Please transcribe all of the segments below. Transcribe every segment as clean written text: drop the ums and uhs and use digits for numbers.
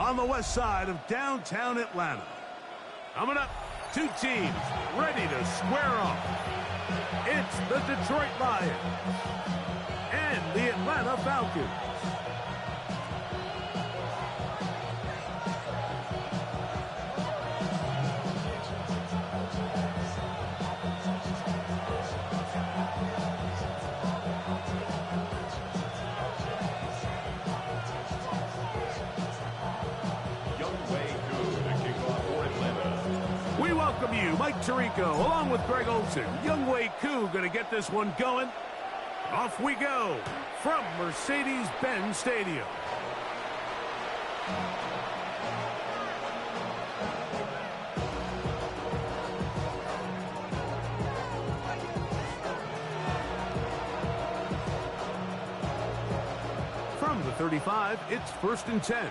on the west side of downtown Atlanta. Coming up, two teams ready to square off. It's the Detroit Lions and the Atlanta Falcons. Mike Tirico, along with Greg Olson. Younghoe Koo going to get this one going. Off we go from Mercedes-Benz Stadium. From the 35, it's 1st and 10.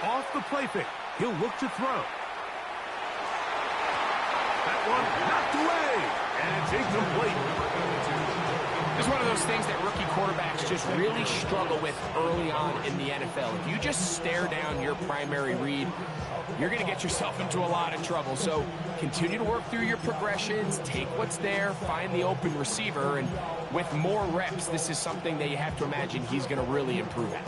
Off the play fake. He'll look to throw. That one knocked away. And it's incomplete. It's one of those things that rookie quarterbacks just really struggle with early on in the NFL. If you just stare down your primary read, you're going to get yourself into a lot of trouble. So continue to work through your progressions, take what's there, find the open receiver, and with more reps, this is something that you have to imagine he's going to really improve at.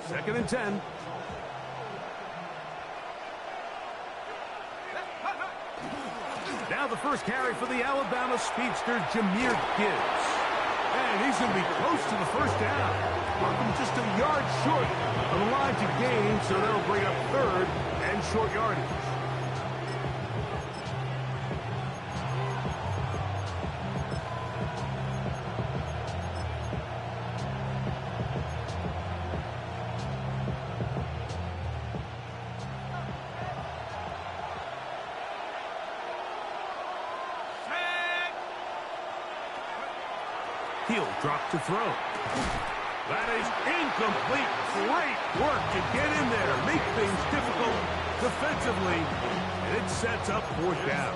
2nd and 10. Now the first carry for the Alabama speedster, Jahmyr Gibbs. And he's going to be close to the first down. Welcome just a yard short of the line to gain, so that'll bring up 3rd and short yardage. He'll drop to throw. That is incomplete. Great work to get in there, make things difficult defensively, and it sets up 4th down.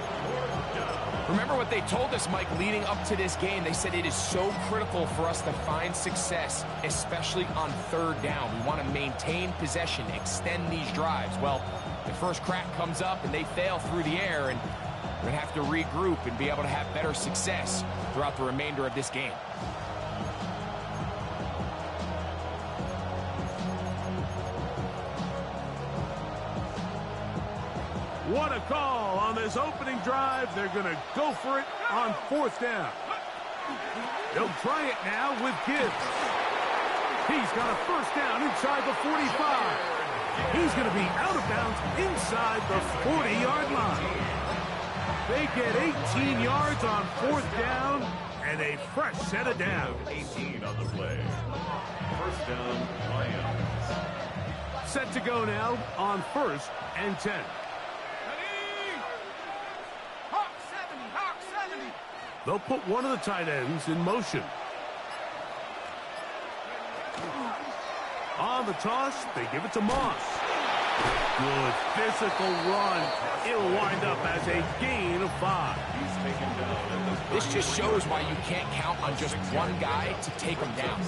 Remember what they told us, Mike, leading up to this game. They said it is so critical for us to find success, especially on 3rd down. We want to maintain possession, extend these drives. Well, the first crack comes up and they fail through the air, and we're going to have to regroup and be able to have better success throughout the remainder of this game. What a call on this opening drive. They're going to go for it on 4th down. They'll try it now with Gibbs. He's got a first down inside the 45. He's going to be out of bounds inside the 40-yard line. They get 18 yards on 4th down and a fresh set of downs. 18 on the play. First down, Lions. Set to go now on 1st and 10. They'll put one of the tight ends in motion. On the toss, they give it to Moss. Good physical run. It'll wind up as a gain of 5. He's taken down. This just shows why you can't count on just one guy to take him down.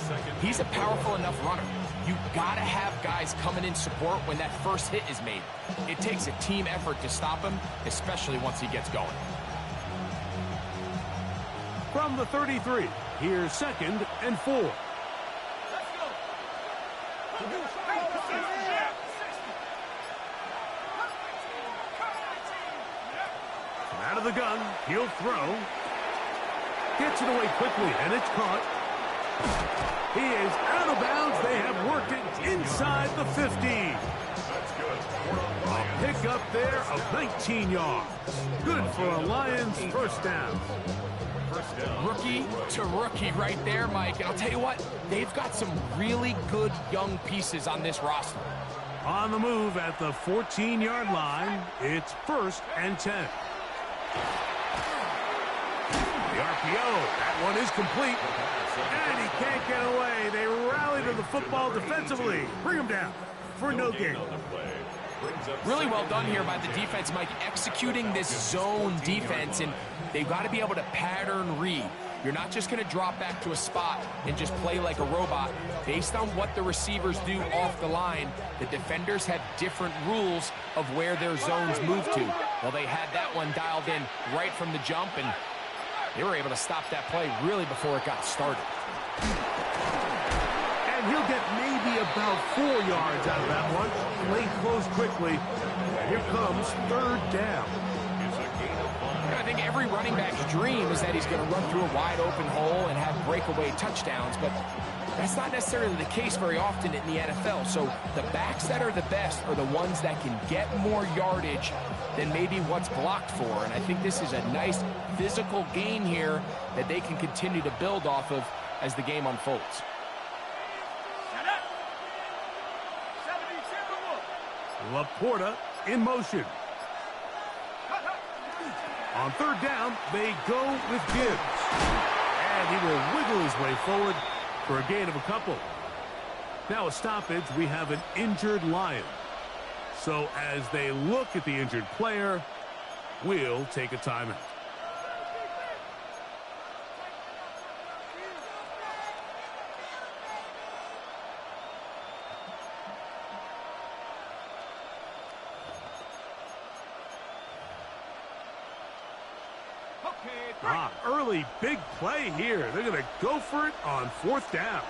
He's a powerful enough runner. You gotta have guys coming in support when that first hit is made. It takes a team effort to stop him, especially once he gets going. From the 33, here's 2nd and 4. From out of the gun, he'll throw. Gets it away quickly, and it's caught. He is out of bounds. They have worked it inside the 50. A pick up there of 19 yards. Good for a Lions first down. Rookie to rookie right there, Mike. And I'll tell you what, they've got some really good young pieces on this roster. On the move at the 14-yard line, it's 1st and 10. The RPO, that one is complete. And he can't get away. They rally to the football defensively. Bring him down for no gain. Really well done here by the defense, Mike, executing this zone defense, and they've got to be able to pattern read. You're not just going to drop back to a spot and just play like a robot. Based on what the receivers do off the line, the defenders have different rules of where their zones move to. Well, they had that one dialed in right from the jump, and they were able to stop that play really before it got started. And he'll get maybe about 4 yards out of that one. Play close quickly. Here comes 3rd down. I think every running back's dream is that he's going to run through a wide open hole and have breakaway touchdowns, but that's not necessarily the case very often in the NFL. So the backs that are the best are the ones that can get more yardage than maybe what's blocked for. And I think this is a nice physical gain here that they can continue to build off of as the game unfolds. Laporta in motion. On 3rd down, they go with Gibbs. And he will wiggle his way forward for a gain of a couple. Now a stoppage, we have an injured Lion. So as they look at the injured player, we'll take a timeout. Early big play here. They're going to go for it on 4th down.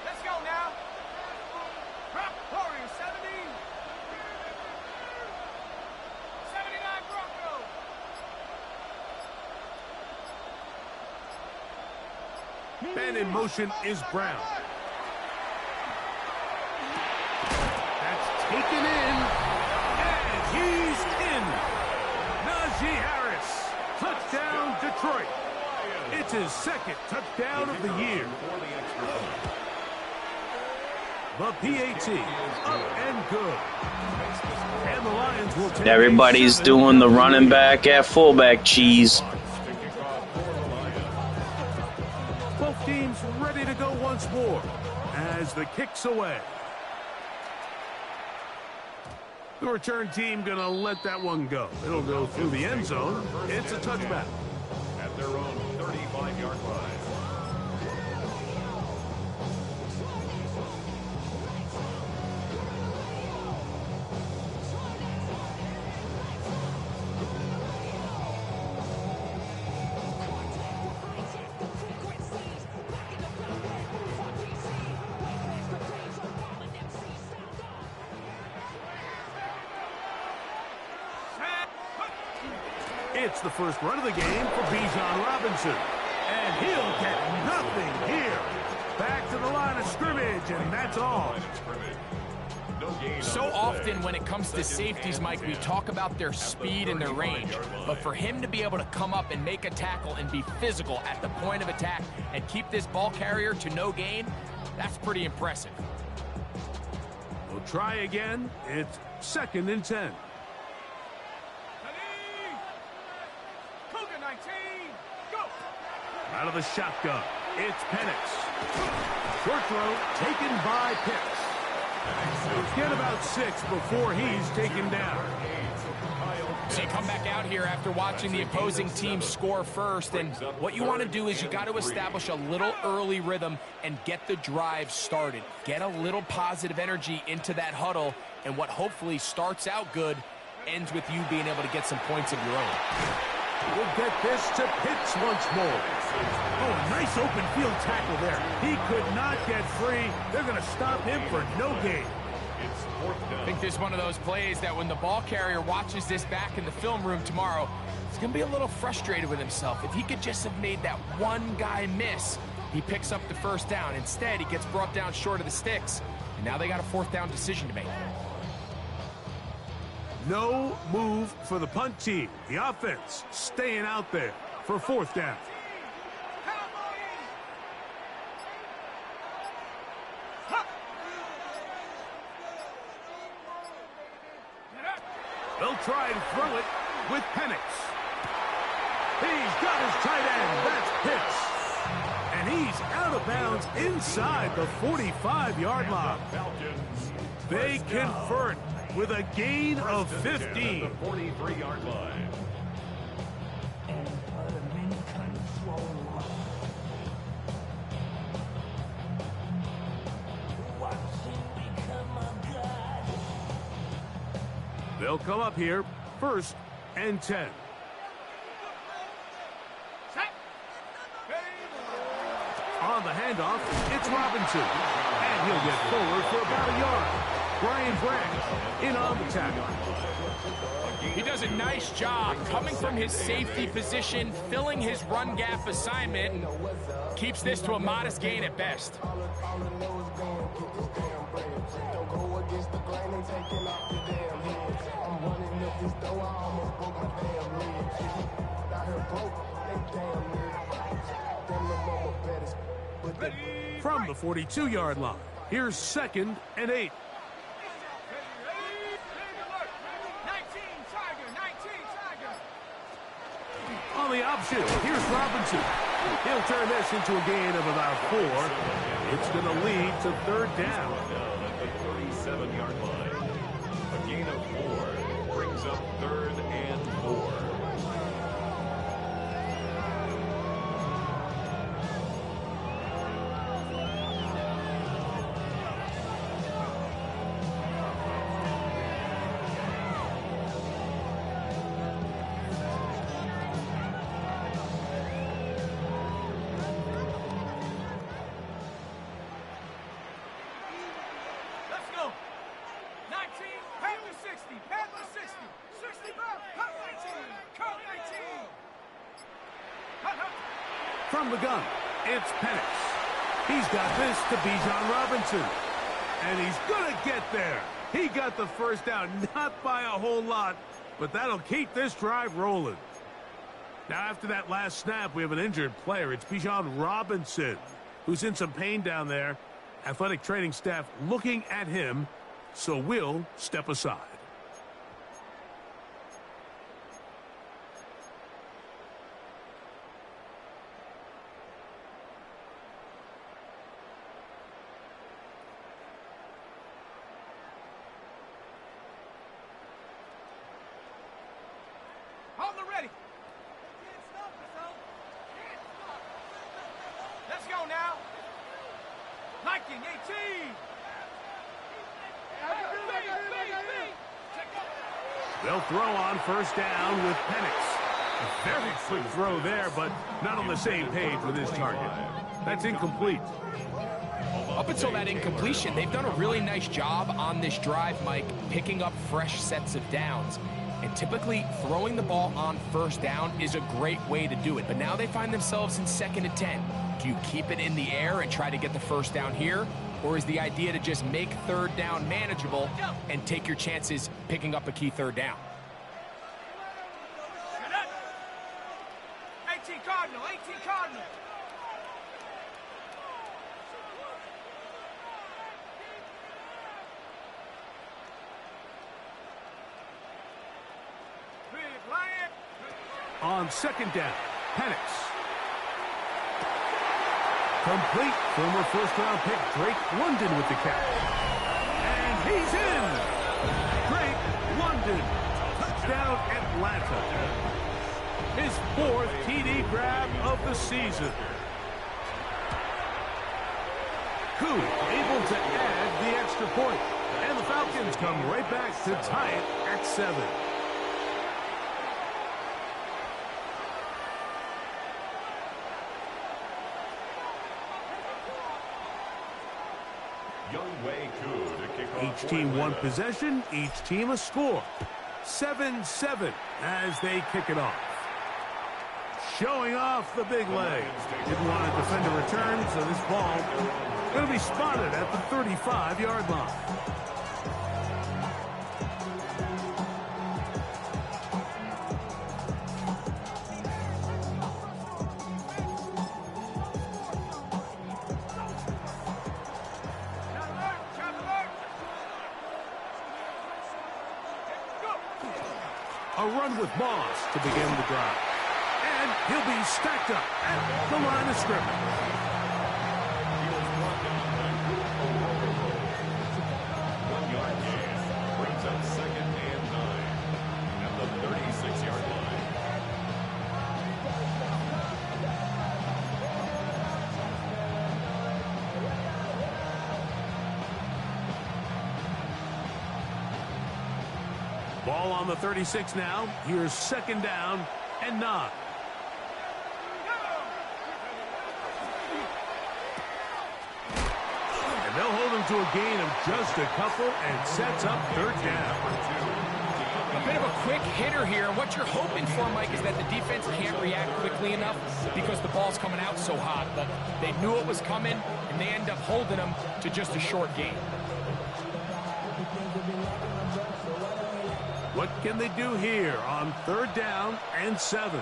Let's go now. Drop 70. 79 Broncos. Man in motion is Brown. That's taken in. And he's in. Najee Harris. Touchdown, Detroit. It's his 2nd touchdown of the year. The PAT, up and good. And the Lions will take Everybody's doing the running back at fullback cheese. Both teams ready to go once more as the kick's away. The return team going to let that one go. It'll go through the end zone. It's a touchback. At their own 35-yard line. It's the first run of the game for Bijan Robinson. And he'll get nothing here. Back to the line of scrimmage, and that's all. So often when it comes to safeties, Mike, we talk about their speed and their range. But for him to be able to come up and make a tackle and be physical at the point of attack and keep this ball carrier to no gain, that's pretty impressive. We'll try again. It's 2nd and 10. Out of the shotgun, it's Penix. Short throw taken by Pitts. Get about 6 before he's taken down. So you come back out here after watching the opposing team score first, and what you want to do is you got to establish a little early rhythm and get the drive started. Get a little positive energy into that huddle, and what hopefully starts out good ends with you being able to get some points of your own. We'll get this to Pitts once more. Oh, a nice open field tackle there. He could not get free. They're going to stop him for no gain. I think this is one of those plays that when the ball carrier watches this back in the film room tomorrow, he's going to be a little frustrated with himself. If he could just have made that one guy miss, he picks up the 1st down. Instead, he gets brought down short of the sticks, and now they got a 4th down decision to make. No move for the punt team. The offense staying out there for 4th down. They'll try and throw it with Penix. He's got his tight end. That's Pitts. And he's out of bounds inside the 45-yard line. They convert with a gain of 15. At the 43-yard line. They'll come up here, 1st and 10. On the handoff, it's Robinson. And he'll get forward for about a yard. Brian Branch in on the tackle. He does a nice job coming from his safety position, filling his run gap assignment, and keeps this to a modest gain at best. From the 42-yard line, here's 2nd and 8. 19, Tiger. On the option, here's Robinson. He'll turn this into a gain of about 4. It's going to lead to 3rd down. Down at the 37-yard line. A gain of 4 brings up 3rd and 4. Let's go. 19, Panther 60, Panther 60, 60, Hut 19, Curl 19. Hut. From the gun, it's Penix. He's got this to Bijan Robinson. And he's going to get there. He got the 1st down, not by a whole lot, but that'll keep this drive rolling. Now, after that last snap, we have an injured player. It's Bijan Robinson, who's in some pain down there. Athletic training staff looking at him, so we'll step aside. Hold the ready. Let's go now. Liking 18. They'll throw on 1st down with Penix. A very quick throw there, but not on the same page with his target. That's incomplete. Up until that incompletion, they've done a really nice job on this drive, Mike, picking up fresh sets of downs. And typically, throwing the ball on 1st down is a great way to do it. But now they find themselves in 2nd and 10. Do you keep it in the air and try to get the 1st down here? Or is the idea to just make 3rd down manageable and take your chances picking up a key 3rd down? 18 Cardinal, 18 Cardinal. Big Lion. On 2nd down, Penix. Complete. Former 1st-round pick Drake London with the catch. And he's in. Drake London. Touchdown Atlanta. His 4th TD grab of the season. Koo able to add the extra point. And the Falcons come right back to tie it at 7. Each team one possession, each team a score. 7-7 as they kick it off. Showing off the big leg. Didn't want to defend a return, so this ball going to be spotted at the 35-yard line. A run with Moss to begin the drive. And he'll be stacked up at the line of scrimmage. Brings up Ball on the 36 now. Here's second down and 9. And they'll hold him to a gain of just a couple and sets up third down. A bit of a quick hitter here. What you're hoping for, Mike, is that the defense can't react quickly enough because the ball's coming out so hot. But they knew it was coming, and they end up holding them to just a short gain. What can they do here on third down and 7?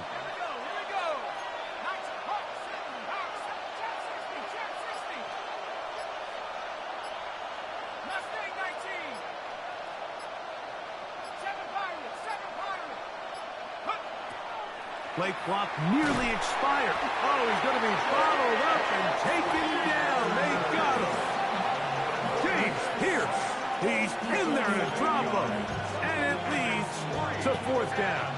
Play clock nearly expired. Oh, he's going to be followed up and taken down. They got him. James Pierce. He's in there to drop him. And it leads to fourth down.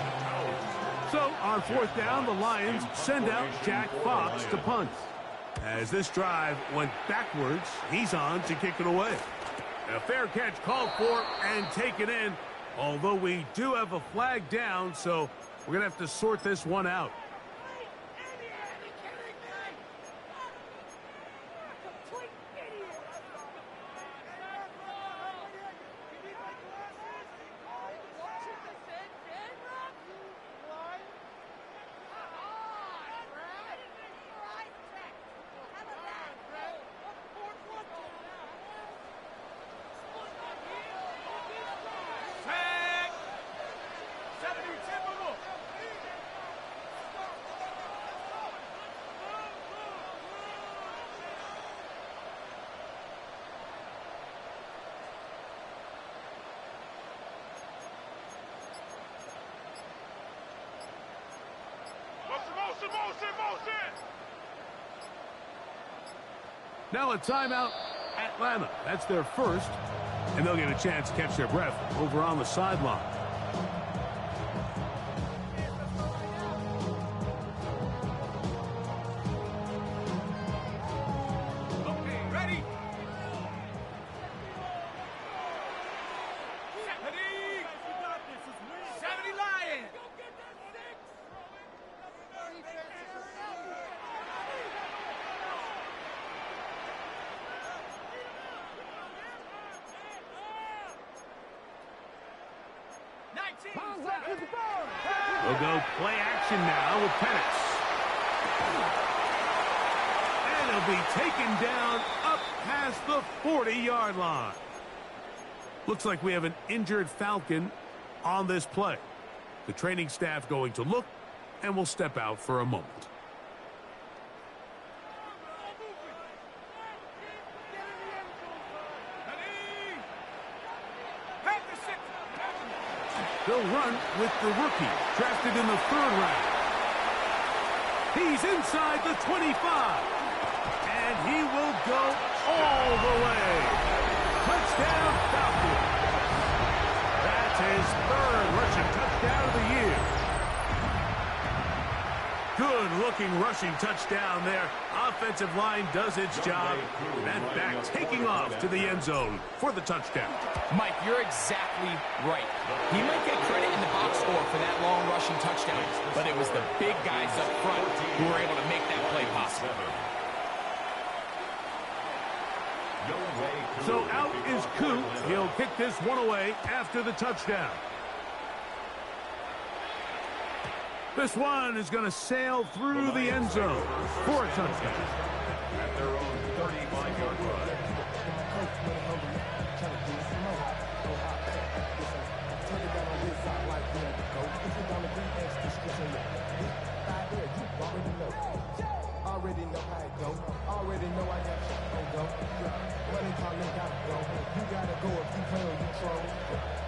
So on fourth down, the Lions send out Jack Fox to punt. As this drive went backwards, he's on to kick it away. A fair catch called for and taken in. Although we do have a flag down, so we're going to have to sort this one out. Now a timeout, Atlanta. That's their first, and they'll get a chance to catch their breath over on the sideline. Okay, ready? Seventy Lions. We'll go play action now with Penix. And he'll be taken down up past the 40-yard line. Looks like we have an injured Falcon on this play. The training staff going to look, and we'll step out for a moment. They'll run with the rookie, drafted in the 3rd round. He's inside the 25. And he will go all the way. Touchdown, Falcons. That's his 3rd rushing touchdown of the year. Good-looking rushing touchdown there. Offensive line does its job. That back taking off to the end zone for the touchdown. Mike, you're exactly right. He might get credit in the box score for that long rushing touchdown, but it was the big guys up front who were able to make that play possible. So out is Coop. He'll kick this one away after the touchdown. This one is going to sail through the end zone for a touchdown. At their own 35-yard line. Already know how it go. Already know I got shit on go. Money calling, gotta go. You gotta go if you play or you troll.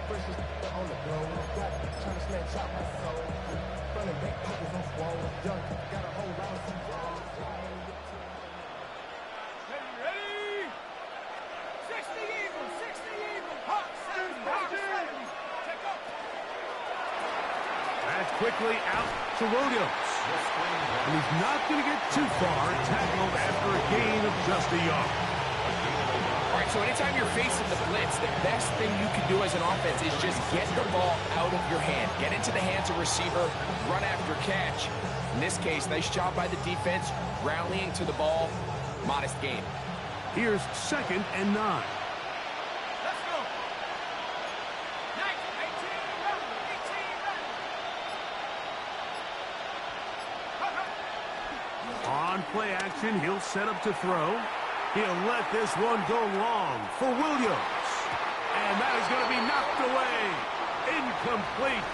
Fresh is on the blow. Trying to snatch out my soul. Running back pockets on swole. Young, got a whole lot of some Ready? 60 Eagles, 60 Eagles. Hawk 70, Hawk 70. Check up. That's quickly out to Williams. And he's not going to get too far, tackled after a gain of just a yard. right, so anytime you're facing the blitz, the best thing you can do as an offense is just get the ball out of your hand. Get into the hands of receiver, run after catch. In this case, nice job by the defense, rallying to the ball. Modest gain. Here's 2nd and 9. Let's go. 18, On play action, he'll set up to throw. He'll let this one go long for Williams. And that is going to be knocked away. Incomplete.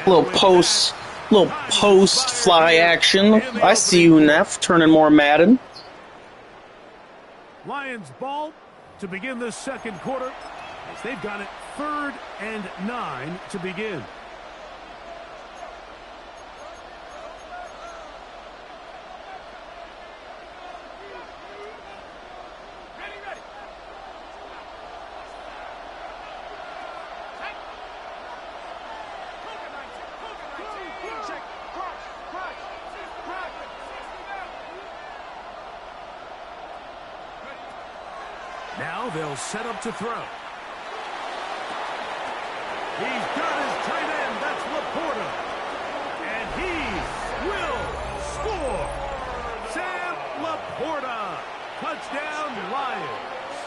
Little post fly action. I see you, Neff, turning more Madden. Lions ball to begin the 2nd quarter as they've got it 3rd and 9 to begin. Now they'll set up to throw. He's got his tight end. That's Laporta. And he will score. Sam Laporta. Touchdown, Lions.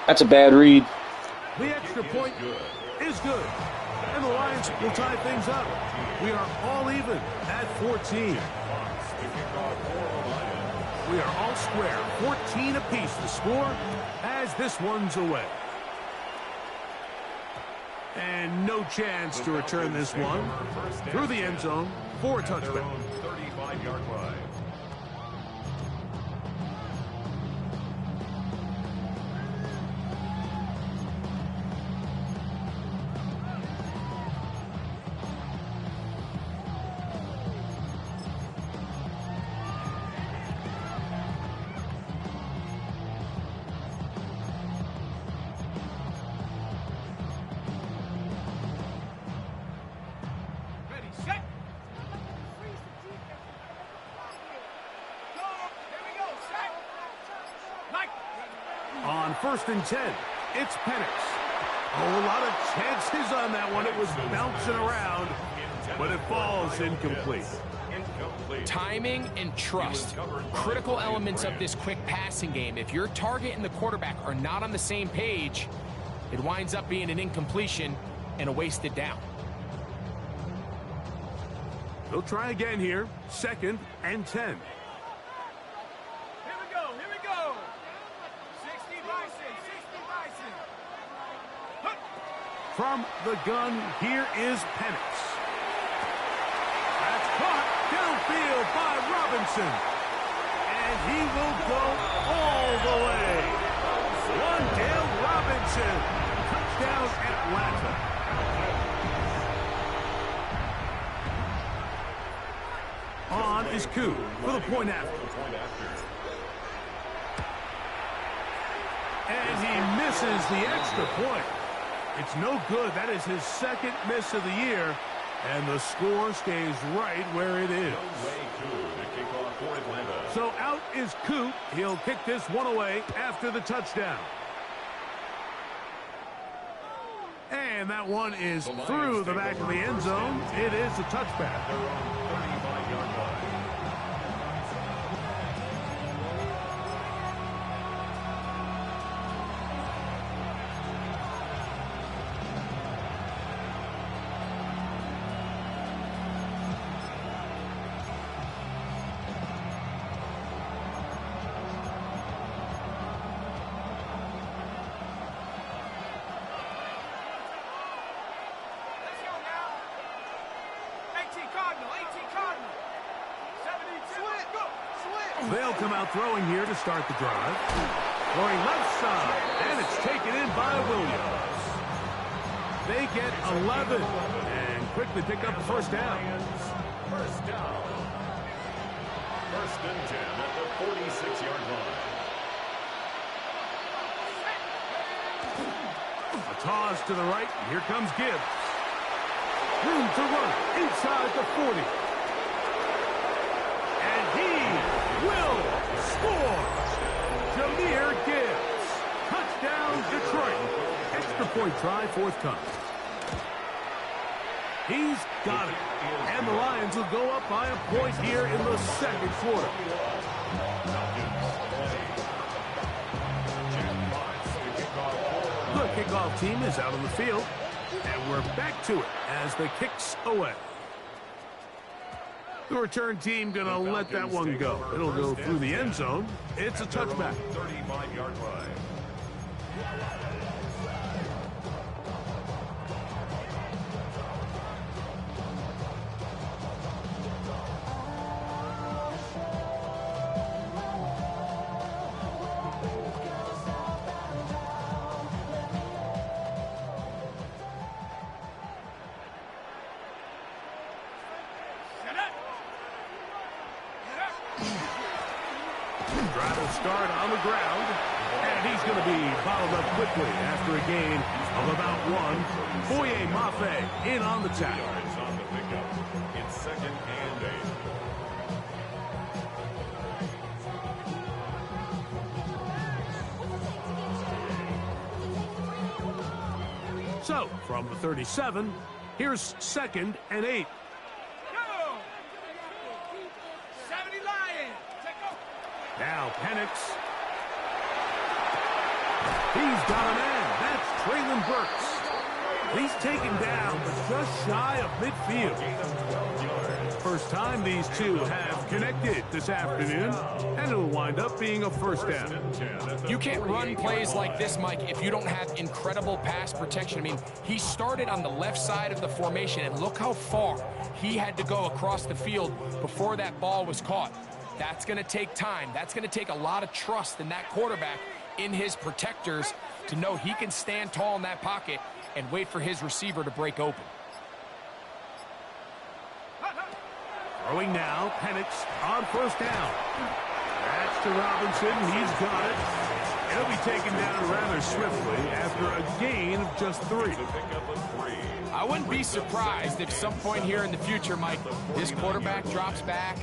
That's a bad read. The extra point is good. And the Lions will tie things up. We are all even at 14. We are all square, 14 apiece to score as this one's away. And no chance to return this one through the end zone for a touchback. 35-yard line. On 1st and 10, it's Penix. Oh, a lot of chances on that one. It was bouncing around, but it falls incomplete. Timing and trust, critical elements of this quick passing game. If your target and the quarterback are not on the same page, it winds up being an incompletion and a wasted down. They'll try again here. 2nd and 10. Here we go. 60 Bison, 60 Bison. From the gun, here is Penix. That's caught downfield by Robinson. And he will go all the way. Wandale Robinson. Touchdown, Atlanta. On is Koo for the point after. And he misses the extra point. It's no good. That is his 2nd miss of the year. And the score stays right where it is. So out is Koo. He'll kick this one away after the touchdown. And that one is through the back of the end zone. It is a touchback. They'll come out throwing here to start the drive. Going left side, and it's taken in by Williams. They get 11 and quickly pick up the 1st down. First down. 1st and 10 at the 46-yard line. A toss to the right, and here comes Gibbs. Room to run inside the 40. And he will score. near Gibbs. Touchdown, Detroit. Extra point try forthcoming. He's got it. And the Lions will go up by a point here in the second quarter. The kickoff team is out on the field. And we're back to it as the kick's away. The return team going to let that one go. It'll go through the end zone. It's a touchback. 35-yard line. Drive will start on the ground, and he's going to be bottled up quickly after a gain of about one. Boye Mafe in on the tackle. Yards on the pickup. It's 2nd and 8. So, from the 37, here's 2nd and 8. Go! 70 Lions. Take off. Now Penix. He's got a man. That's Traylon Burks. He's taken down, but just shy of midfield. First time these two have connected this afternoon, and it'll wind up being a first down. You can't run plays like this, Mike, if you don't have incredible pass protection. I mean, he started on the left side of the formation, and look how far he had to go across the field before that ball was caught. That's going to take time. That's going to take a lot of trust in that quarterback, in his protectors, to know he can stand tall in that pocket and wait for his receiver to break open. Throwing now, Penix on first down. That's to Robinson. He's got it. He'll be taken down rather swiftly after a gain of just 3. I wouldn't be surprised if some point here in the future, Mike, this quarterback drops back.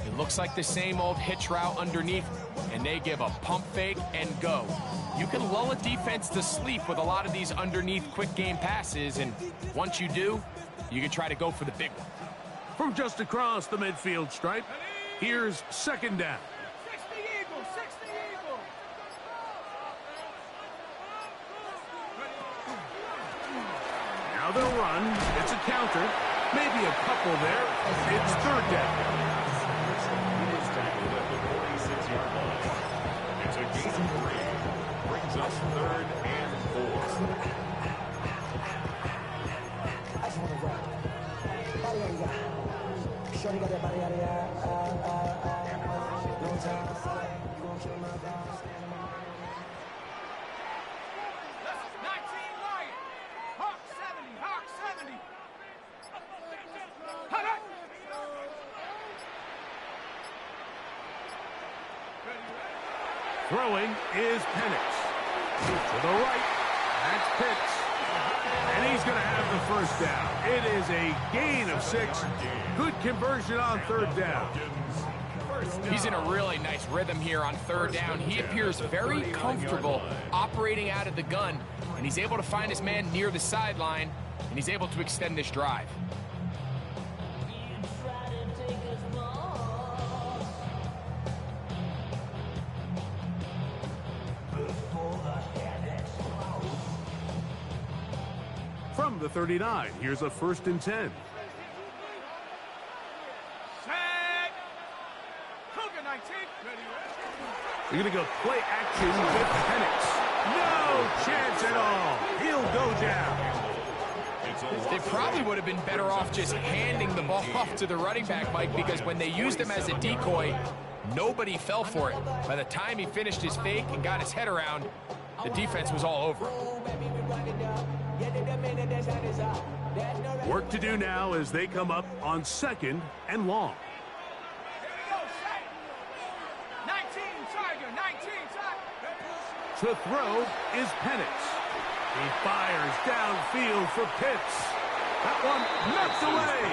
It looks like the same old hitch route underneath, and they give a pump fake and go. You can lull a defense to sleep with a lot of these underneath quick game passes, and once you do, you can try to go for the big one. From just across the midfield stripe, here's 2nd down. 60 Eagles. 60 Eagles. Now they'll run. It's a counter. Maybe a couple there. It's 3rd down. Tackled at the 46-yard line. It's a gain of 3. Brings us 3rd and 4. Shorty got that body out of long time. You gon' kill my vibe. 19 Lions. Hawk 70. Hawk 70. Hut up. Throwing is Penix. To the right. That's Pitts. And he's going to have the first down. It is a gain of 6. Good conversion on 3rd down. He's in a really nice rhythm here on 3rd down. He appears very comfortable operating out of the gun, and he's able to find his man near the sideline, and he's able to extend this drive. From the 39, here's a 1st and 10. Set. Cougar 19. Ready. They're going to go play action with Penix. No chance at all. He'll go down. They probably would have been better off just handing the ball off to the running back, Mike, because when they used him as a decoy, nobody fell for it. By the time he finished his fake and got his head around, the defense was all over him. Work to do now as they come up on 2nd and long. 19 Tiger. 19 Tiger. To throw is Penix. He fires downfield for Pitts. That one knocked away.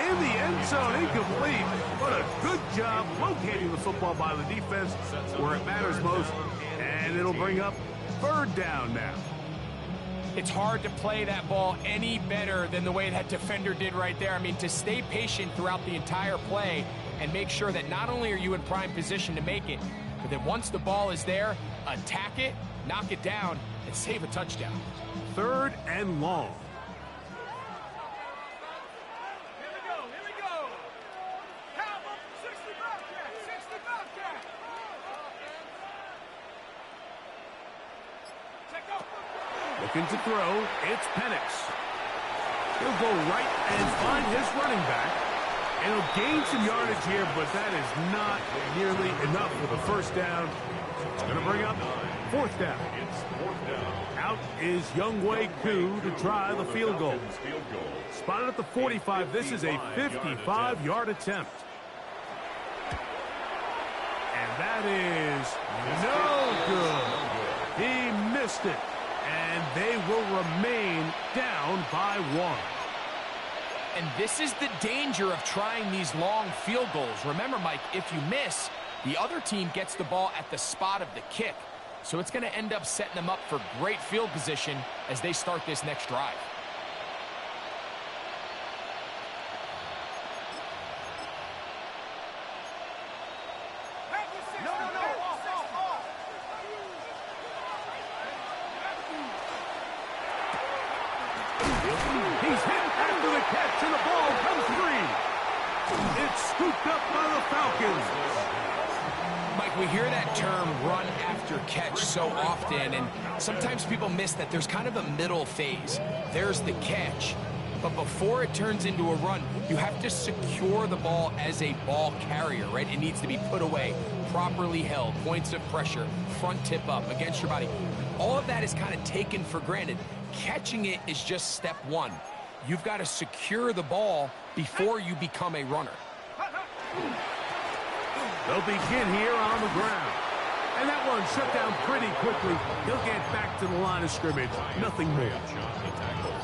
In the end zone, incomplete. But a good job locating the football by the defense where it matters most. And it'll bring up third down now. It's hard to play that ball any better than the way that defender did right there. I mean, to stay patient throughout the entire play and make sure that not only are you in prime position to make it, but that once the ball is there, attack it, knock it down, and save a touchdown. Third and long. Here we go. Count them, 60 Bobcat, 60 Bobcat. Check out. Looking to throw, it's Penix. He'll go right and find his running back. And he'll gain some yardage here, but that is not nearly enough for the first down. It's going to bring up fourth down. Out is Younghoe Koo to try the field goal. Spotted at the 45. This is a 55-yard attempt. And that is no good. He missed it. And they will remain down by 1. And this is the danger of trying these long field goals. Remember, Mike, if you miss, the other team gets the ball at the spot of the kick. So it's going to end up setting them up for great field position as they start this next drive. He's hit after the catch, and the ball comes free. It's scooped up by the Falcons. Mike, we hear that term run after catch so often, and sometimes people miss that there's kind of a middle phase. There's the catch, but before it turns into a run, you have to secure the ball as a ball carrier, right? It needs to be put away, properly held, points of pressure, front tip up against your body. All of that is kind of taken for granted. Catching it is just step one. You've got to secure the ball before you become a runner. They'll begin here on the ground. And that one shut down pretty quickly. He'll get back to the line of scrimmage. Nothing more.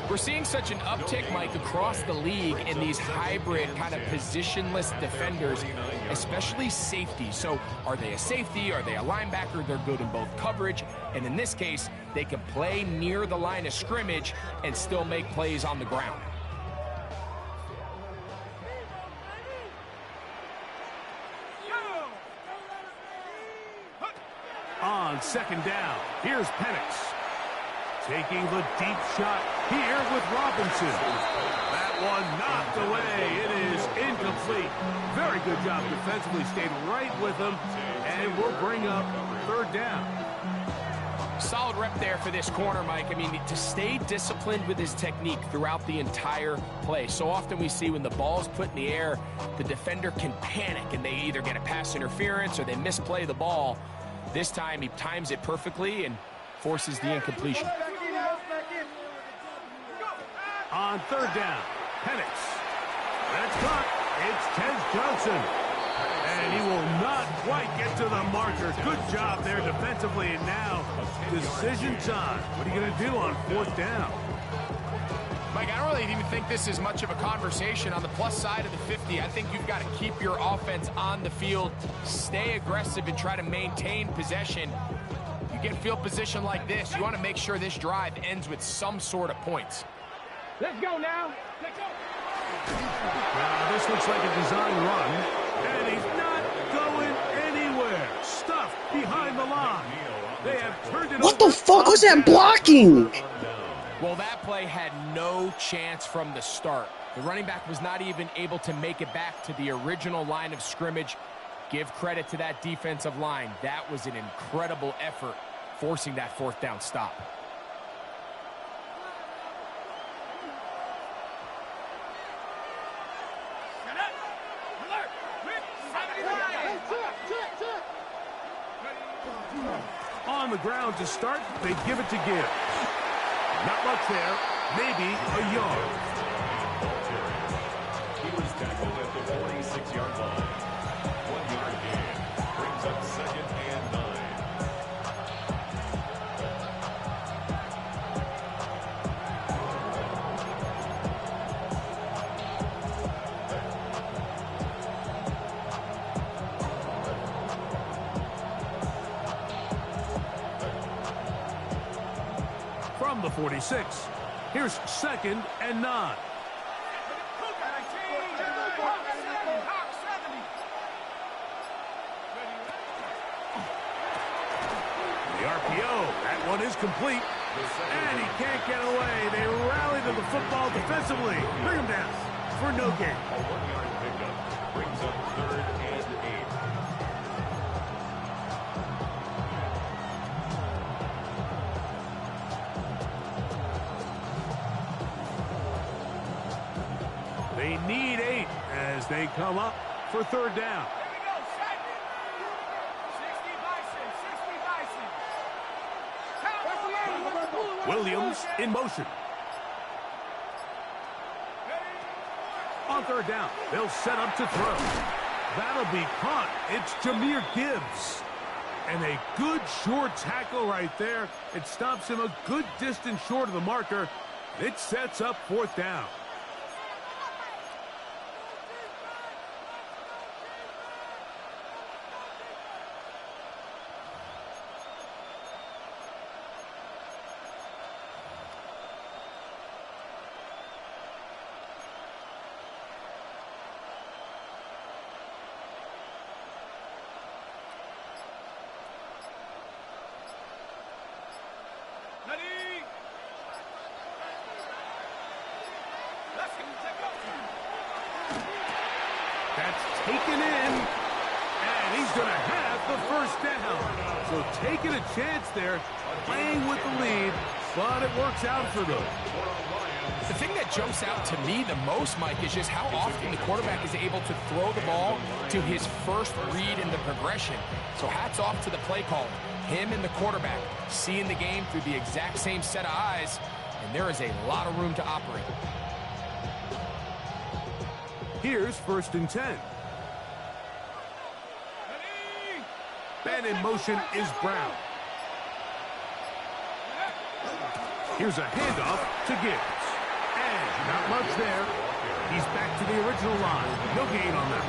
We're seeing such an uptick, Mike, across the league in these hybrid kind of positionless defenders, especially safety. So are they a safety? Are they a linebacker? They're good in both coverage. And in this case, they can play near the line of scrimmage and still make plays on the ground. On second down, here's Penix. Taking the deep shot here with Robinson. That one knocked away. It is incomplete. Very good job defensively. Stayed right with him. And we'll bring up third down. Solid rep there for this corner, Mike. I mean, to stay disciplined with his technique throughout the entire play. So often we see when the ball's put in the air, the defender can panic and they either get a pass interference or they misplay the ball. This time he times it perfectly and forces the incompletion. On third down, Penix. That's caught. It's Ted Johnson. And he will not quite get to the marker. Good job there defensively. And now, decision time. What are you going to do on fourth down? Mike, I don't really even think this is much of a conversation. On the plus side of the 50, I think you've got to keep your offense on the field, stay aggressive, and try to maintain possession. You get field position like this, you want to make sure this drive ends with some sort of points. Let's go now. Let's go. This looks like a design run, and he's not going anywhere. Stuffed behind the line. They have turned it What the over fuck was on that blocking? Well, that play had no chance from the start. The running back was not even able to make it back to the original line of scrimmage. Give credit to that defensive line. That was an incredible effort, forcing that fourth down stop. On the ground to start, they give it to Gibbs. Not much there, maybe a yard. He was tackled at the 46-yard line. 1 yard gain brings up second and 9. from the 46. Here's 2nd and 9. The RPO, that one is complete. And he can't get away. They rally to the football defensively. Bring him down for no gain. A 1-yard pickup brings up 3rd and 8. They need 8 as they come up for 3rd down. Here we go, set. 60 Bison, 60 Bison. Williams in motion. On 3rd down, they'll set up to throw. That'll be caught. It's Jahmyr Gibbs. And a good short tackle right there. It stops him a good distance short of the marker. It sets up 4th down. Ready? Let's get the go. That's taken in, and he's going to have the 1st down. So taking a chance there, playing with the lead, but it works out for them. The thing that jumps out to me the most, Mike, is just how often the quarterback is able to throw the ball to his first read in the progression. So hats off to the play caller. Him and the quarterback seeing the game through the exact same set of eyes, and there is a lot of room to operate. Here's 1st and 10. Man in motion is Brown. Here's a handoff to Gibbs. And not much there. He's back to the original line. No gain on that.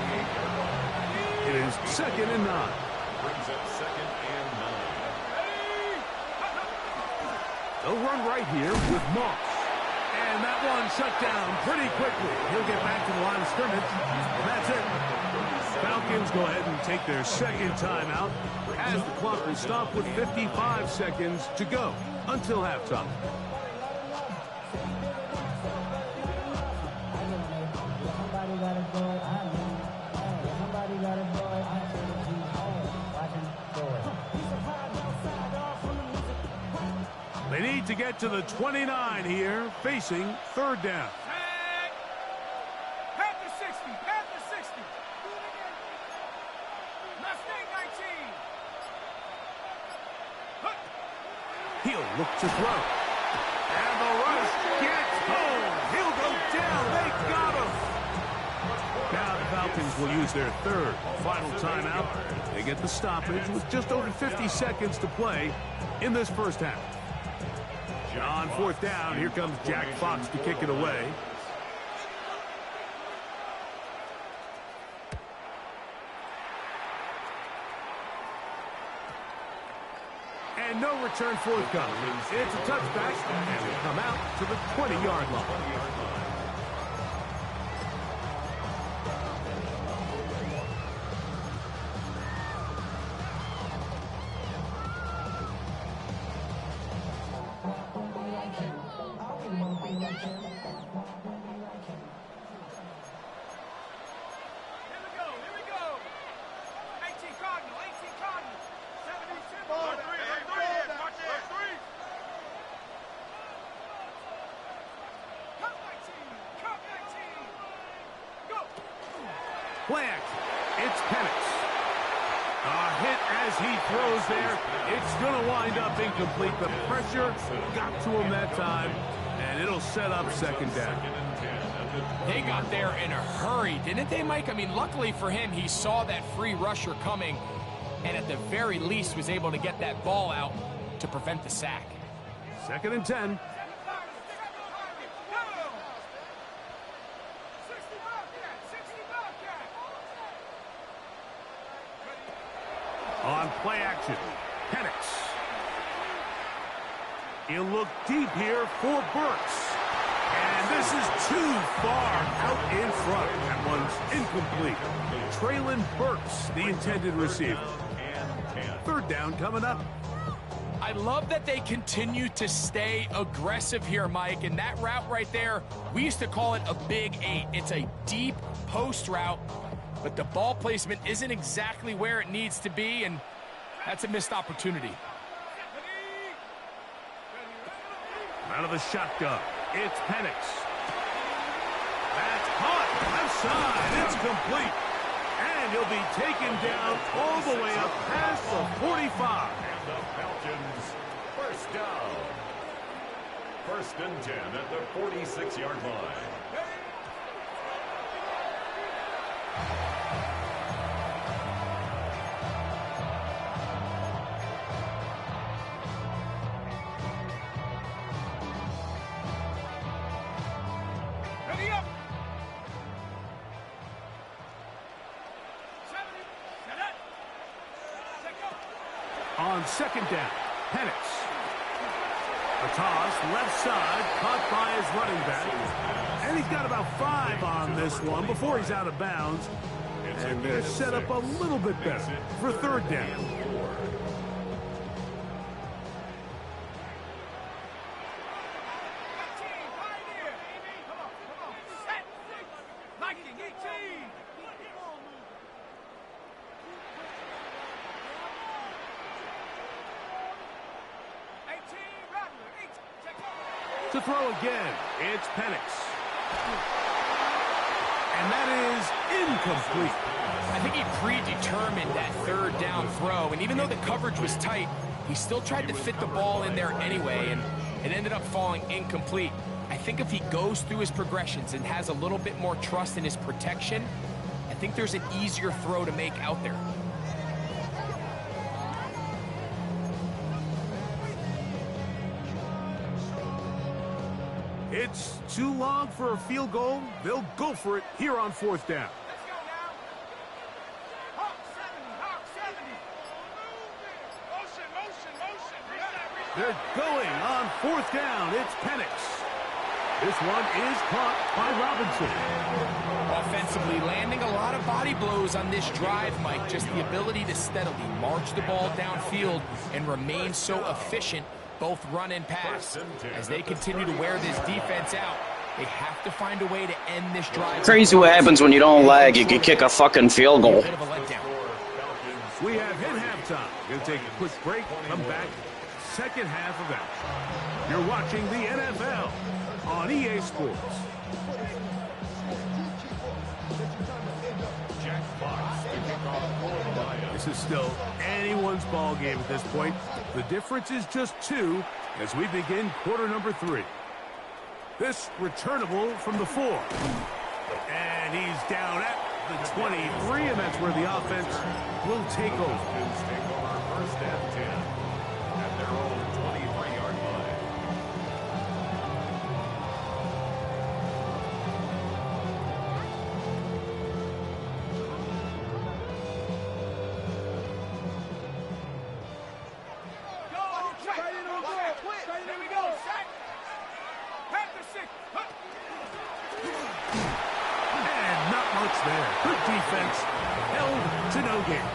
It is 2nd and 9. Brings up 2nd and 9. They'll run right here with Moss. And that one shut down pretty quickly. He'll get back to the line of scrimmage. And that's it. Falcons go ahead and take their 2nd timeout as the clock will stop with 55 seconds to go until halftime. They need to get to the 29 here, facing 3rd down. Panther 60, Panther 60. Mustang 19. He'll look to throw. And the rush gets home. He'll go down. They got him. Now the Falcons will use their 3rd final timeout. They get the stoppage with just over 50 seconds to play in this 1st half. On 4th down, here comes Jack Fox to kick it away. And no return forthcoming. It's a touchback, and we come out to the 20-yard line. Here we go. 18 Cardinal, 18 Cardinal. 72. March in. Cut 19, cut 19. Go. Play action. It's Penix. A hit as he throws there. It's going to wind up incomplete. The pressure got to him that time, and it'll set up 2nd down. They got there in a hurry, didn't they, Mike? I mean, luckily for him, he saw that free rusher coming, and at the very least was able to get that ball out to prevent the sack. 2nd and 10. On play action, Penix. He'll look deep here for Burks. And this is too far out in front. That one's incomplete. Traylon Burks, the intended receiver. Third down coming up. I love that they continue to stay aggressive here, Mike. And that route right there, we used to call it a big 8. It's a deep post route, but the ball placement isn't exactly where it needs to be, and that's a missed opportunity. Out of the shotgun, it's Penix. That's hot, left side, it's complete. And he'll be taken down all the way up past the 45. And the Falcons, first down. 1st and 10 at the 46-yard line. Ready up. 70. Set it. Check up. On 2nd down, Penix. A toss, left side, caught by his running back. And he's got about 5 on this one before he's out of bounds. And they're set up a little bit better for 3rd down. Pioneer. Come on. Set. Lightning, 18. To throw again, it's Penix. And that is incomplete. I think he predetermined that 3rd down throw, and even though the coverage was tight, he still tried to fit the ball in there anyway, and it ended up falling incomplete. I think if he goes through his progressions and has a little bit more trust in his protection, I think there's an easier throw to make out there. It's too long for a field goal. They'll go for it here on 4th down. Let's go now. Hawk 70. Motion. They're going on 4th down. It's Penix. This one is caught by Robinson. Offensively, landing a lot of body blows on this drive, Mike. Just the ability to steadily march the ball downfield and remain so efficient, both run and pass. As they continue to wear this defense out, they have to find a way to end this drive. Crazy what happens when you don't lag. You can kick a fucking field goal. Bit of a letdown. We have hit halftime. We'll take a quick break. Come back. 2nd half of action. You're watching the NFL on EA Sports. This is still anyone's ball game at this point. The difference is just 2 as we begin quarter number 3. This returnable from the 4. And he's down at the 23, and that's where the offense will take over. Falcons take over 1st and 10 at their own 23-yard line. There we go. Set. Panther 6. And not much there. Good defense. Held to no gain.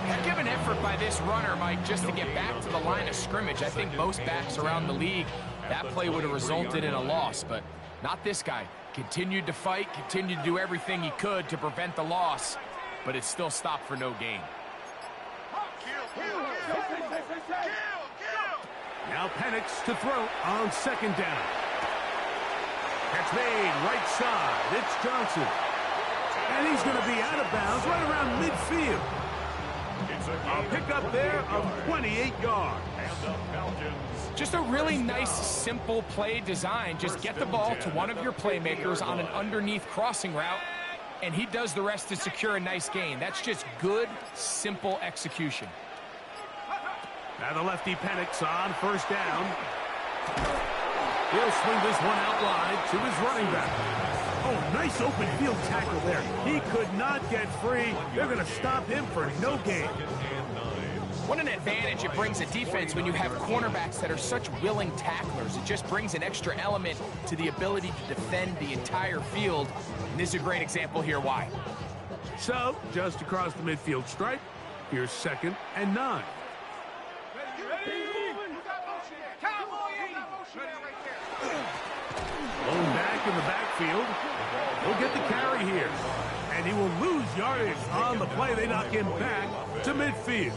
Heck of an effort by this runner, Mike, just to get back to the line of scrimmage. I think most backs around the league, that play would have resulted in a loss, but not this guy. Continued to fight, continued to do everything he could to prevent the loss, but it still stopped for no gain. Now Penix to throw on 2nd down. Catch made right side. It's Johnson. And he's going to be out of bounds right around midfield. A pickup there of 28 yards. And the Falcons. Just a really nice, simple play design. Just get the ball to one of your playmakers on an underneath crossing route, and he does the rest to secure a nice gain. That's just good, simple execution. Now the lefty Penix on 1st down. He'll swing this one out wide to his running back. Oh, nice open field tackle there. He could not get free. They're going to stop him for no gain. What an advantage it brings a defense when you have cornerbacks that are such willing tacklers. It just brings an extra element to the ability to defend the entire field. And this is a great example here why. So, just across the midfield stripe, here's 2nd and 9. Going back in the backfield. He'll get the carry here. And he will lose yardage on the play. They knock him back to midfield.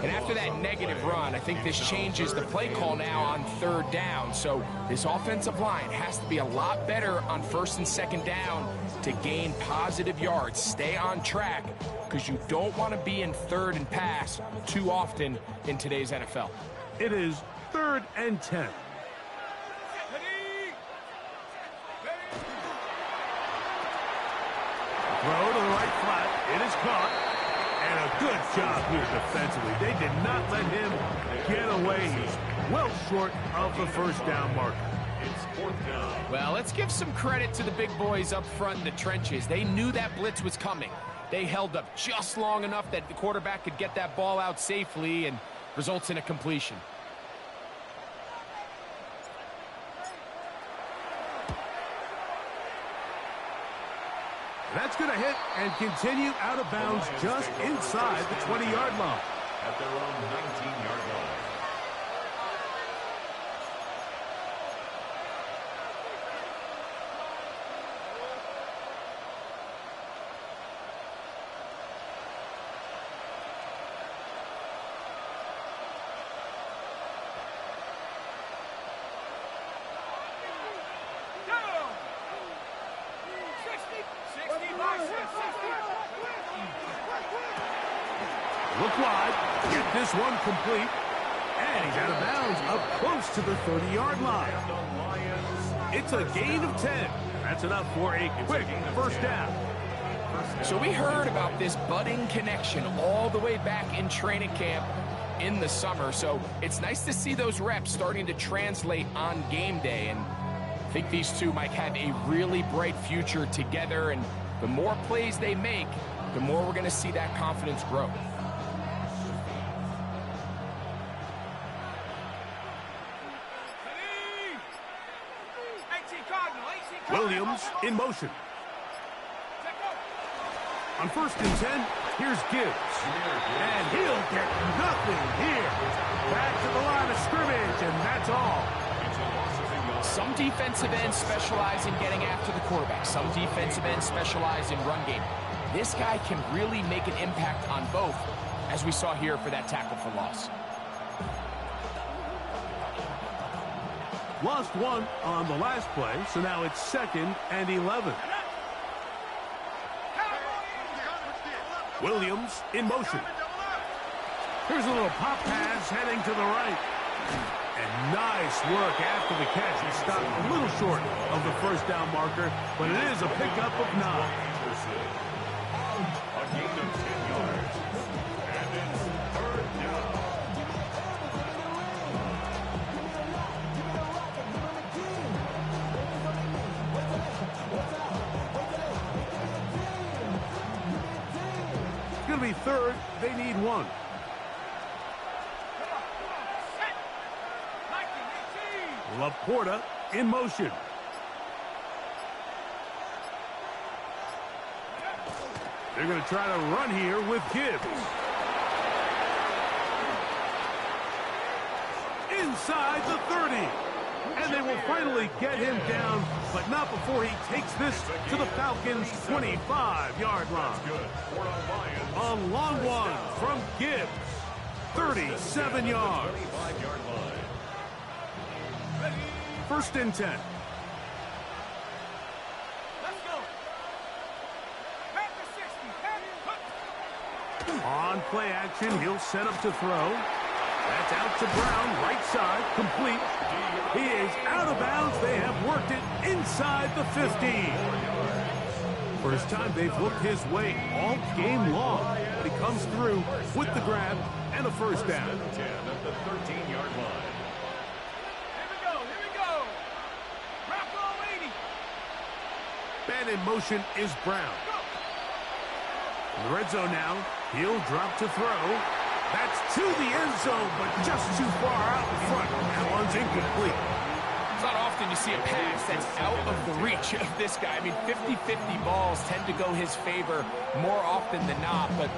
And after that negative run, I think this changes the play call now on 3rd down. So this offensive line has to be a lot better on 1st and 2nd down to gain positive yards. Stay on track because you don't want to be in 3rd and pass too often in today's NFL. It is 3rd and 10. Throw to the right flat. It is caught. And a good job here defensively. They did not let him get away. He's well short of the 1st down marker. It's 4th down. Well, let's give some credit to the big boys up front in the trenches. They knew that blitz was coming. They held up just long enough that the quarterback could get that ball out safely and results in a completion. That's going to hit and continue out of bounds just inside the 20-yard line. At their own 19-yard line. Look wide, get this one complete, and he's out of bounds up close to the 30-yard line. It's a gain of 10. That's enough for a quick 1st down. So we heard about this budding connection all the way back in training camp in the summer. So it's nice to see those reps starting to translate on game day. And I think these two might have a really bright future together. And the more plays they make, the more we're going to see that confidence grow. Williams in motion. On 1st and 10, here's Gibbs. And he'll get nothing here. Back to the line of scrimmage, and that's all. Some defensive ends specialize in getting after the quarterback. Some defensive ends specialize in run game. This guy can really make an impact on both, as we saw here for that tackle for loss. Lost one on the last play, so now it's 2nd and 11. Williams in motion. Here's a little pop pass heading to the right. And nice work after the catch. He stopped a little short of the 1st down marker, but it is a pickup of 9. A gain of 10 yards. And it's 3rd down. It's going to be 3rd. They need 1. Laporta in motion. They're going to try to run here with Gibbs. Inside the 30. And they will finally get him down, but not before he takes this to the Falcons' 25-yard line. A long one from Gibbs. 37 yards. 25-yard line. 1st and 10. Let's go. Back to 60. On play action, he'll set up to throw. That's out to Brown, right side, complete. He is out of bounds. They have worked it inside the 15. First time they've looked his way all game long, but he comes through with the grab and a 1st down. 10 at the 13-yard line. Man in motion is Brown. In the red zone now, he'll drop to throw. That's to the end zone, but just too far out in front. That one's incomplete. It's not often you see a pass that's out of the reach of this guy. I mean, 50-50 balls tend to go his favor more often than not, but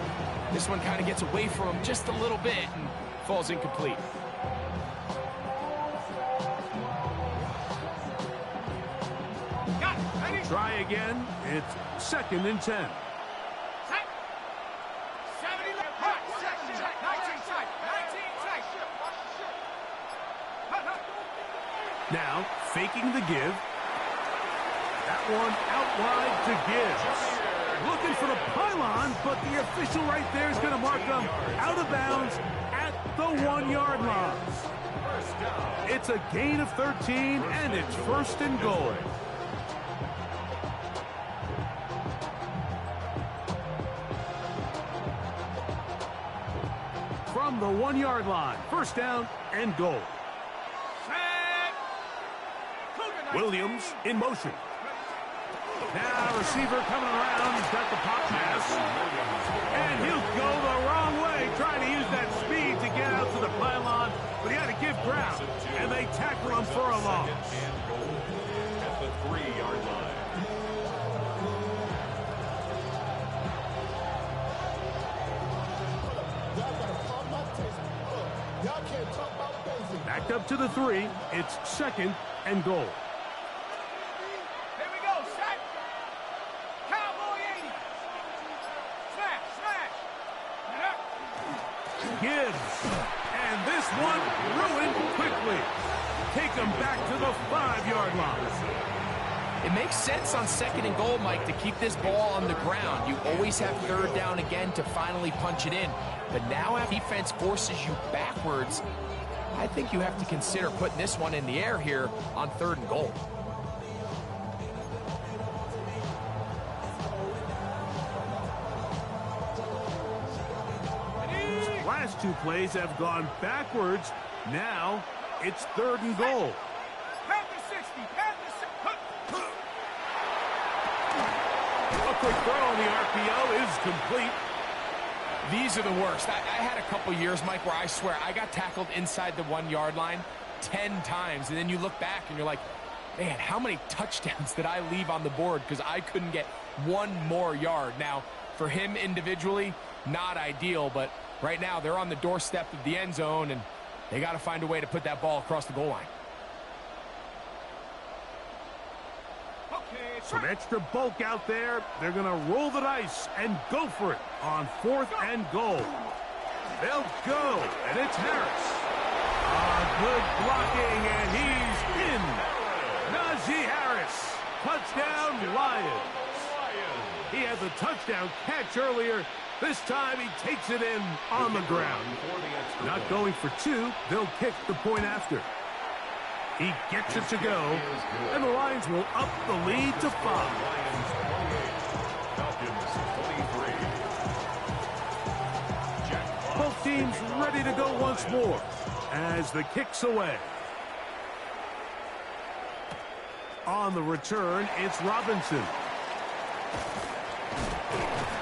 this one kind of gets away from him just a little bit and falls incomplete. Try again. It's 2nd and 10. Now, faking the give. That one out wide to Gibbs. Looking for the pylon, but the official right there is going to mark them out of bounds at the 1-yard line. It's a gain of 13, and it's 1st and goal. From the 1-yard line, 1st down and goal. Williams in motion. Now receiver coming around. He's got the pop pass. And he'll go the wrong way, trying to use that speed to get out to the pylon. But he had to give ground. And they tackle him for a loss. At the 3-yard line. Backed up to the 3. It's 2nd and goal. Gibbs. And this one ruined quickly. Take him back to the 5-yard line. It makes sense on 2nd and goal, Mike, to keep this ball on the ground. You always have 3rd down again to finally punch it in. But now if defense forces you backwards, I think you have to consider putting this one in the air here on 3rd and goal. Last 2 plays have gone backwards. Now it's 3rd and goal. A quick throw on the RPO is complete. These are the worst. I had a couple years, Mike, where I swear I got tackled inside the 1-yard line 10 times. And then you look back and you're like, man, how many touchdowns did I leave on the board because I couldn't get one more yard? Now, for him individually, not ideal, but right now they're on the doorstep of the end zone, and they got to find a way to put that ball across the goal line. Some extra bulk out there. They're going to roll the dice and go for it on 4th and goal. They'll go, and it's Harris. Good blocking, and he's in. Najee Harris. Touchdown, Lions. He had the touchdown catch earlier. This time he takes it in on the ground. Not going for 2. They'll kick the point after. He gets it to go, and the Lions will up the lead to 5. Both teams ready to go once more as the kick's away. On the return, it's Robinson.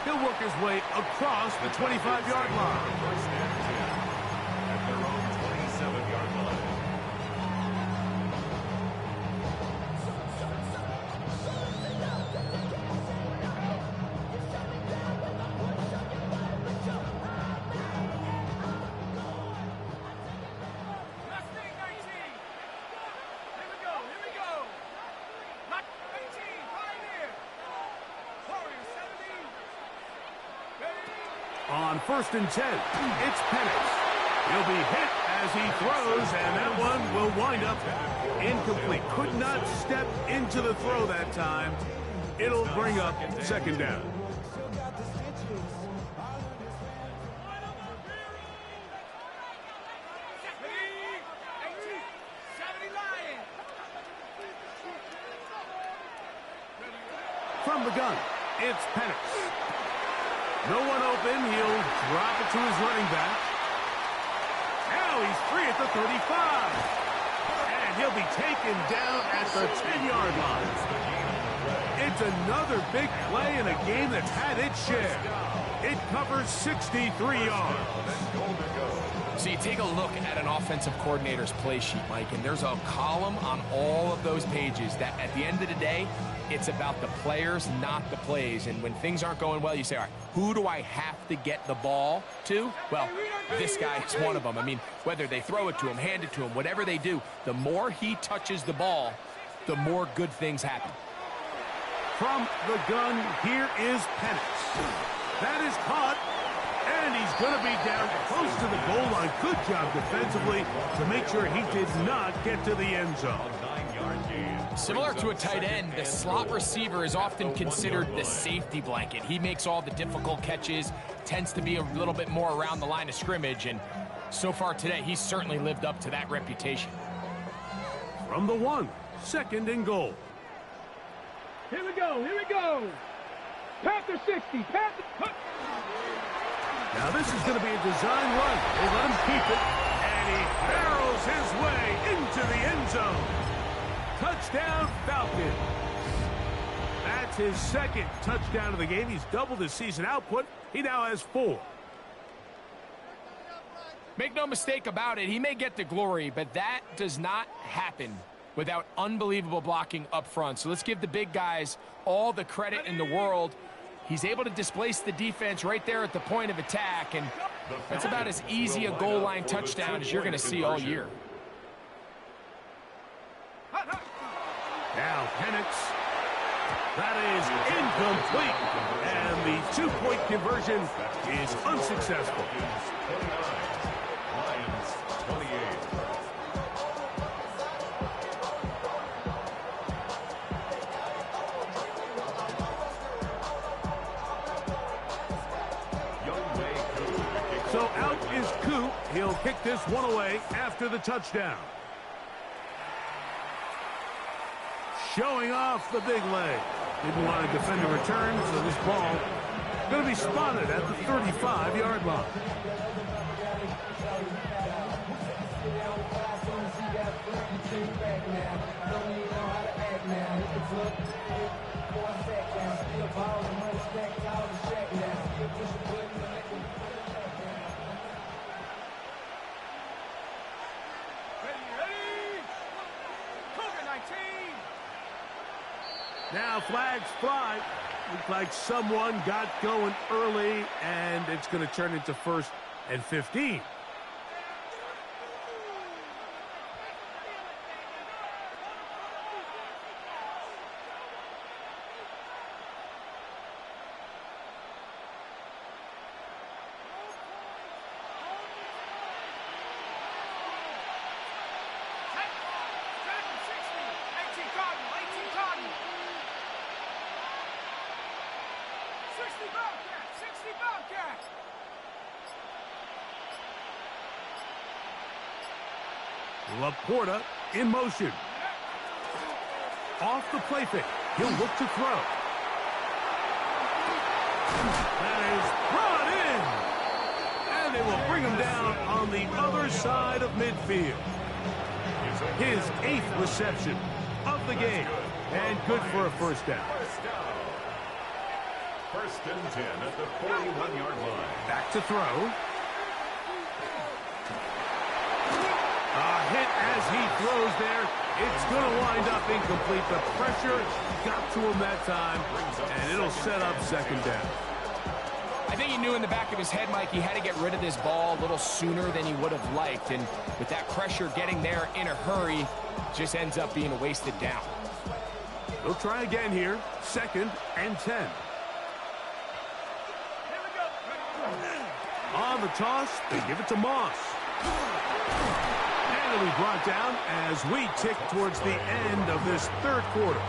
He'll work his way across the 25-yard line. At their own 27-yard line. On 1st and 10, it's Penix. He'll be hit as he throws, and that one will wind up incomplete. Could not step into the throw that time. It'll bring up 2nd down. From the gun, it's Penix. No one open. He'll drop it to his running back. Now he's free at the 35. And he'll be taken down at the 10-yard line. It's another big play in a game that's had its share. It covers 63 yards. So you take a look at an offensive coordinator's play sheet, Mike, and there's a column on all of those pages that at the end of the day, it's about the players, not the plays. And when things aren't going well, you say, all right, who do I have to get the ball to? Well, this guy is one of them. I mean, whether they throw it to him, hand it to him, whatever they do, the more he touches the ball, the more good things happen. From the gun, here is Penix. That is caught, and he's going to be down close to the goal line. Good job defensively to make sure he did not get to the end zone. Similar to a tight end, the slot receiver is often considered the safety blanket. He makes all the difficult catches, tends to be a little bit more around the line of scrimmage, and so far today, he's certainly lived up to that reputation. From the 1, 2nd and goal. Here we go, here we go. Panther 60, Panther. Now this is going to be a design run. They let him keep it, and he barrels his way into the end zone. Touchdown, Falcons. That's his 2nd touchdown of the game. He's doubled his season output. He now has 4. Make no mistake about it, he may get the glory, but that does not happen without unbelievable blocking up front. So let's give the big guys all the credit in the world. He's able to displace the defense right there at the point of attack, and that's about as easy a goal line touchdown as you're going to see all year. Now Penix. That is incomplete, and the 2-point conversion is unsuccessful. Lions 28. So out is Coop. He'll kick this one away after the touchdown. Showing off the big leg. Didn't want to defend the return, so this ball going to be spotted at the 35-yard line. Now flags fly. Looks like someone got going early, and it's going to turn into 1st and 15. Laporta in motion. Off the play fake. He'll look to throw. That is brought in. And they will bring him down on the other side of midfield. His 8th reception of the game. And good for a first down. 1st and 10 at the 41-yard line. Back to throw. Hit as he throws there. It's going to wind up incomplete. The pressure got to him that time, and it'll set up 2nd down. I think he knew in the back of his head, Mike, he had to get rid of this ball a little sooner than he would have liked. And with that pressure getting there in a hurry, just ends up being a wasted down. They'll try again here. 2nd and 10. On the toss, they give it to Moss. And he'll be brought down as we tick towards the end of this 3rd quarter.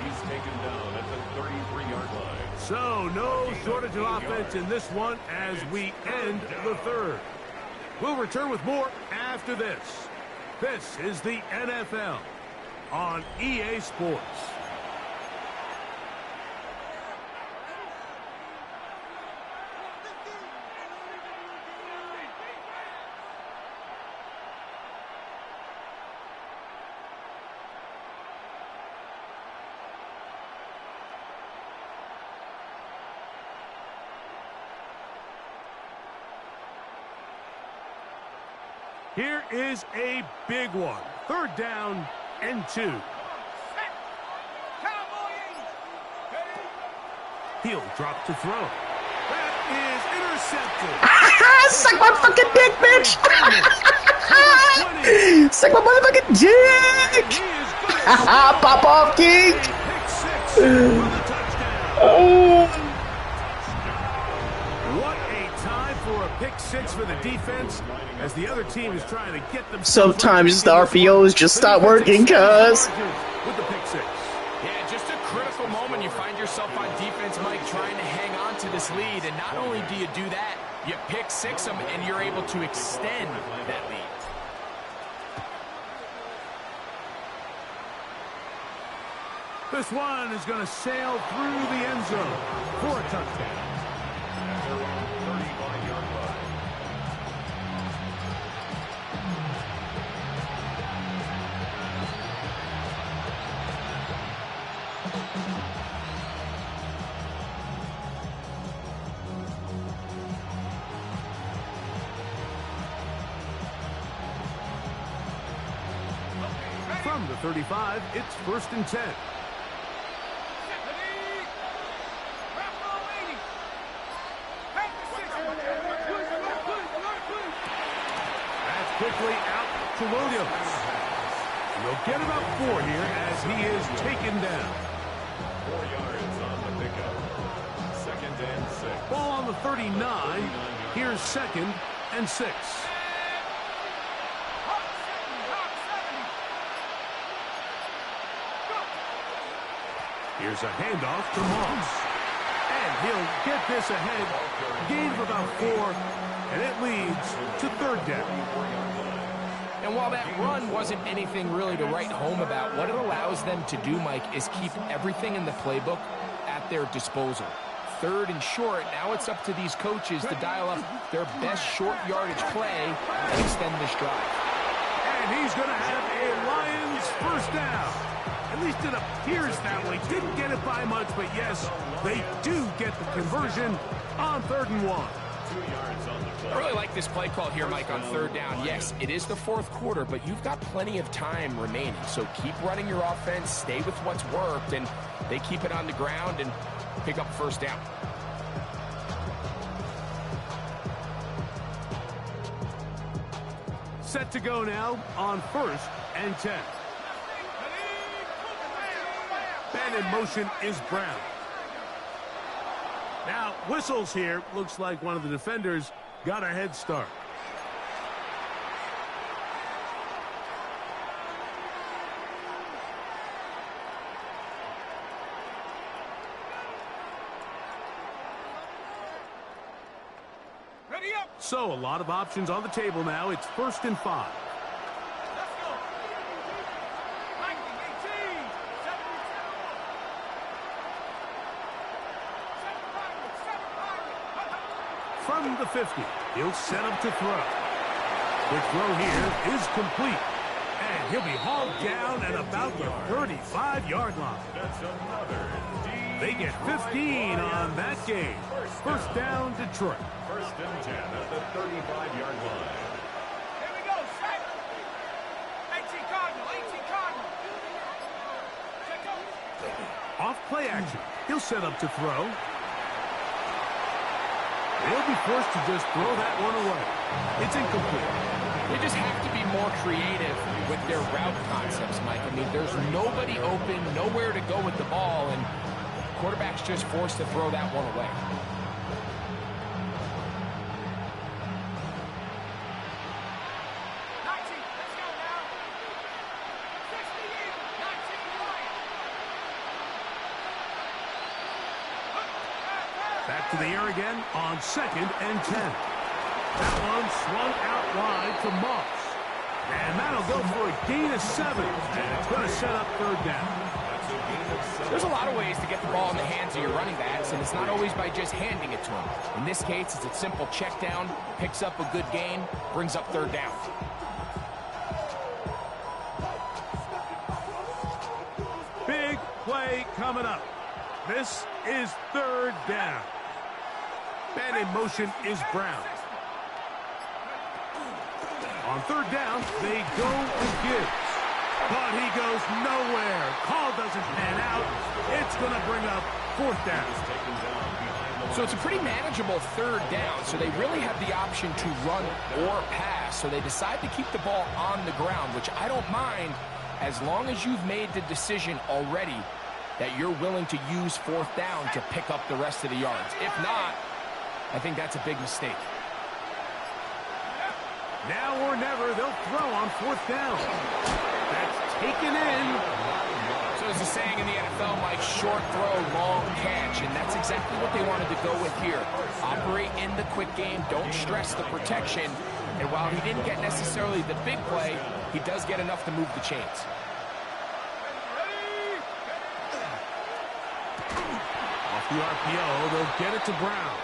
He's taken down at the 33-yard line. So no shortage of offense in this one as we end the 3rd. We'll return with more after this. This is the NFL on EA Sports. Here is a big one. 3rd down and 2. He'll drop to throw. That is intercepted. Suck my fucking dick, bitch! Suck my motherfucking dick! Pop off, king! Pick 6 for the touchdown. What a time for a pick 6 for the defense as the other team is trying to get them. Sometimes the RPOs just stop working, cuz. With the pick 6. Yeah, just a critical moment. You find yourself on defense, Mike, trying to hang on to this lead. And not only do you do that, you pick 6 them, and you're able to extend that lead. This one is going to sail through the end zone for a touchdown. From the 35, it's 1st and 10. That's quickly out to Williams. He'll get about 4 here as he is taken down. 4 yards on the pickup. 2nd and 6. Ball on the 39. Here's 2nd and 6. Here's a handoff to Moss. And he'll get this ahead. Gain of about 4. And it leads to 3rd down. And while that run wasn't anything really to write home about, what it allows them to do, Mike, is keep everything in the playbook at their disposal. 3rd and short, now it's up to these coaches to dial up their best short yardage play and extend this drive. And he's going to have a Lions 1st down. At least it appears that way. Didn't get it by much, but yes, they do get the conversion on 3rd and 1. 2 yards on the play. I really like this play call here, Mike, on 3rd down. Yes, it is the 4th quarter, but you've got plenty of time remaining. So keep running your offense, stay with what's worked, and they keep it on the ground and pick up 1st down. Set to go now on 1st and 10. Man in motion is Brown. Now, whistles here. Looks like one of the defenders got a head start. Ready up. So, a lot of options on the table now. It's 1st and 5. Let's go. 19, 18, 72. From the 50, he'll set up to throw. Quick throw here is complete. And he'll be hauled down at about the 35-yard line. That's another They get 15 on that game. 1st down, Detroit. 1st and 10 at the 35-yard line. Here we go, set. 18 Cardinal, 18 Cardinal. Check out. Off play action. He'll set up to throw. They'll be forced to just throw that one away. It's incomplete. They just have to be more creative with their route concepts, Mike. I mean, there's nobody open, nowhere to go with the ball, and quarterback's just forced to throw that one away. Back to the air again on 2nd and 10. That one swung out wide to Moss. And that'll go for a gain of 7. And it's going to set up 3rd down. There's a lot of ways to get the ball in the hands of your running backs, and it's not always by just handing it to them. In this case, it's a simple check down, picks up a good gain, brings up 3rd down. Big play coming up. This is 3rd down. Man in motion is Brown. On third down, they go with Gibbs. But he goes nowhere. Call doesn't pan out. It's going to bring up fourth down. So it's a pretty manageable third down, so they really have the option to run or pass. So they decide to keep the ball on the ground, which I don't mind as long as you've made the decision already that you're willing to use fourth down to pick up the rest of the yards. If not, I think that's a big mistake. Now or never, they'll throw on fourth down. That's taken in. So there's a saying in the NFL, Mike, short throw, long catch, and that's exactly what they wanted to go with here. Operate in the quick game, don't stress the protection, and while he didn't get necessarily the big play, he does get enough to move the chains. Off the RPO, they'll get it to Brown.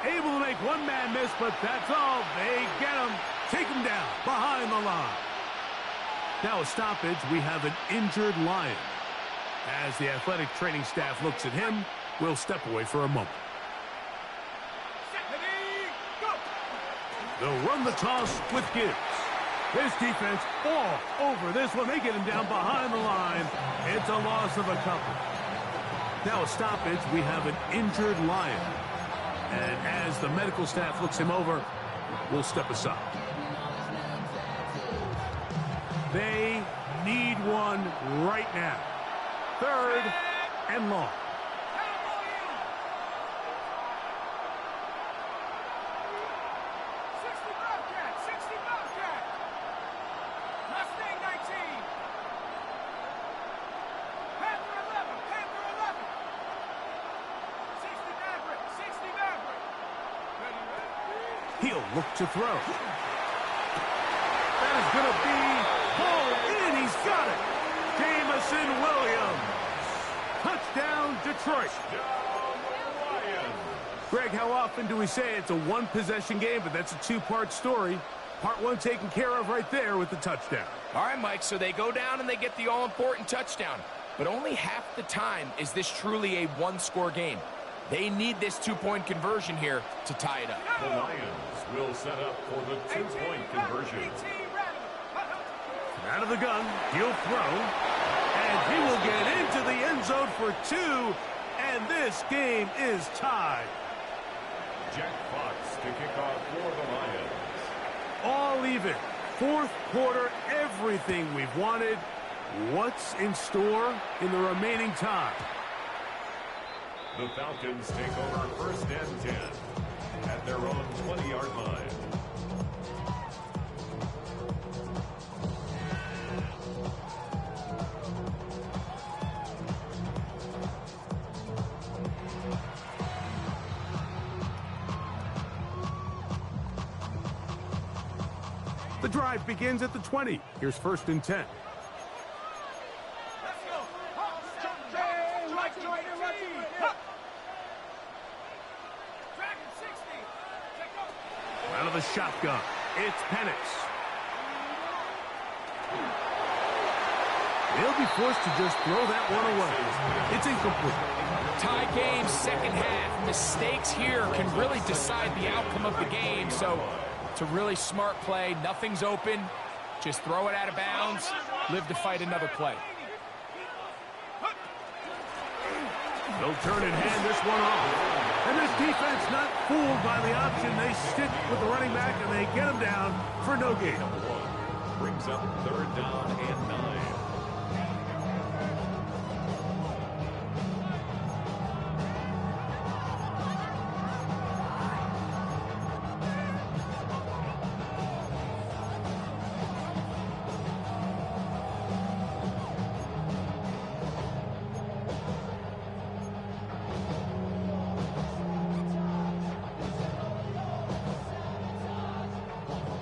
Able to make one man miss, but that's all. They get him, take him down behind the line. Now a stoppage, we have an injured Lion. As the athletic training staff looks at him, we'll step away for a moment. They'll run the toss with Gibbs. This defense all over this one. They get him down behind the line. It's a loss of a couple. Now a stoppage, we have an injured Lion. And as the medical staff looks him over, we'll step aside. They need one right now. Third and long. 60 Bobcat, 60 Bobcat. Mustang 19. Panther 11, Panther 11. 60 Maverick, 60 Maverick. Ready, ready. He'll look to throw. That is going to be pulled in. He's got it. Jamison Williams. Touchdown, Detroit. Greg, how often do we say it's a one-possession game, but that's a two-part story? Part one taken care of right there with the touchdown. All right, Mike, so they go down and they get the all-important touchdown. But only half the time is this truly a one-score game. They need this two-point conversion here to tie it up. The Lions will set up for the two-point conversion. Out of the gun, he'll throw, and he will get into the end zone for two, and this game is tied. Jack Fox to kick off for the Lions. All even. Fourth quarter, everything we've wanted. What's in store in the remaining time? The Falcons take over first and 10 at their own 20-yard line. The drive begins at the 20. Here's first and 10. Let's go. Right joint, Dragon 60. Take over. Out of the shotgun, it's Penix. They'll be forced to just throw that one away. It's incomplete. Tie game, second half. Mistakes here can really decide the outcome of the game, so it's a really smart play. Nothing's open. Just throw it out of bounds. Live to fight another play. They'll turn and hand this one off. And this defense not fooled by the option. They stick with the running back, and they get him down for no gain. Brings up third down and 9.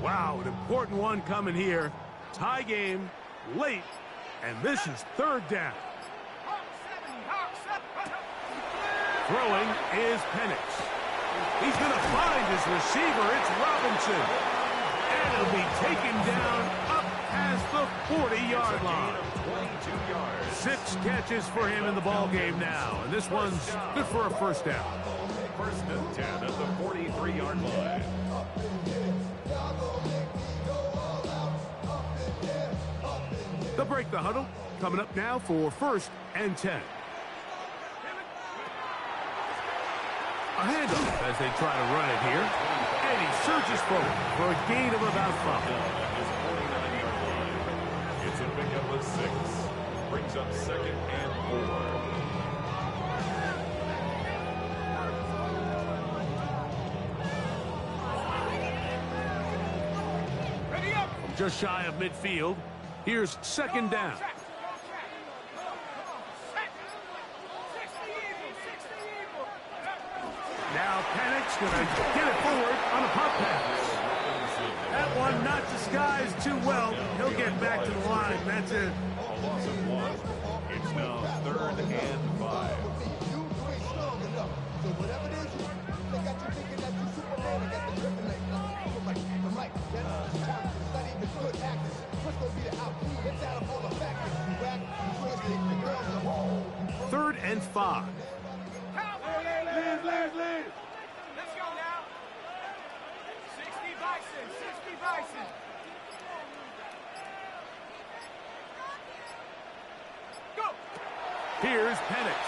Wow, an important one coming here. Tie game, late, and this is third down. Throwing is Penix. He's going to find his receiver. It's Robinson. And he'll be taken down up past the 40-yard line. 22 yards. 6 catches for him in the ball game now. And this one's good for a first down. First and 10 at the 43-yard line. They'll break the huddle. Coming up now for 1st and 10. A handoff as they try to run it here. And he surges forward for a gain of about 5. It's a pickup of 6. Brings up 2nd and 4. Just shy of midfield. Here's 2nd down. Now Panic's going to get it forward on a pump pass. That one not disguised too well. He'll get back to the line. That's it. A loss of 1. It's now 3rd and 5. Third and 5. Let's go now. 60 Bison, 60 Bison. Go. Here's Penix.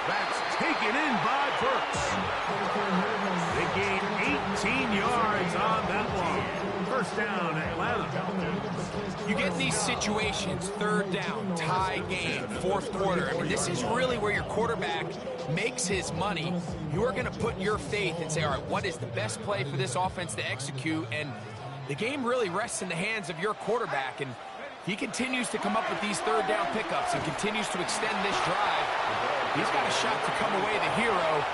That's taken in by Burks. They gain 18 yards on that one. 1st down, Atlanta. You get in these situations, 3rd down, tie game, 4th quarter. I mean, this is really where your quarterback makes his money. You are going to put your faith and say, all right, what is the best play for this offense to execute? And the game really rests in the hands of your quarterback. And he continues to come up with these 3rd down pickups and continues to extend this drive. He's got a shot to come away the hero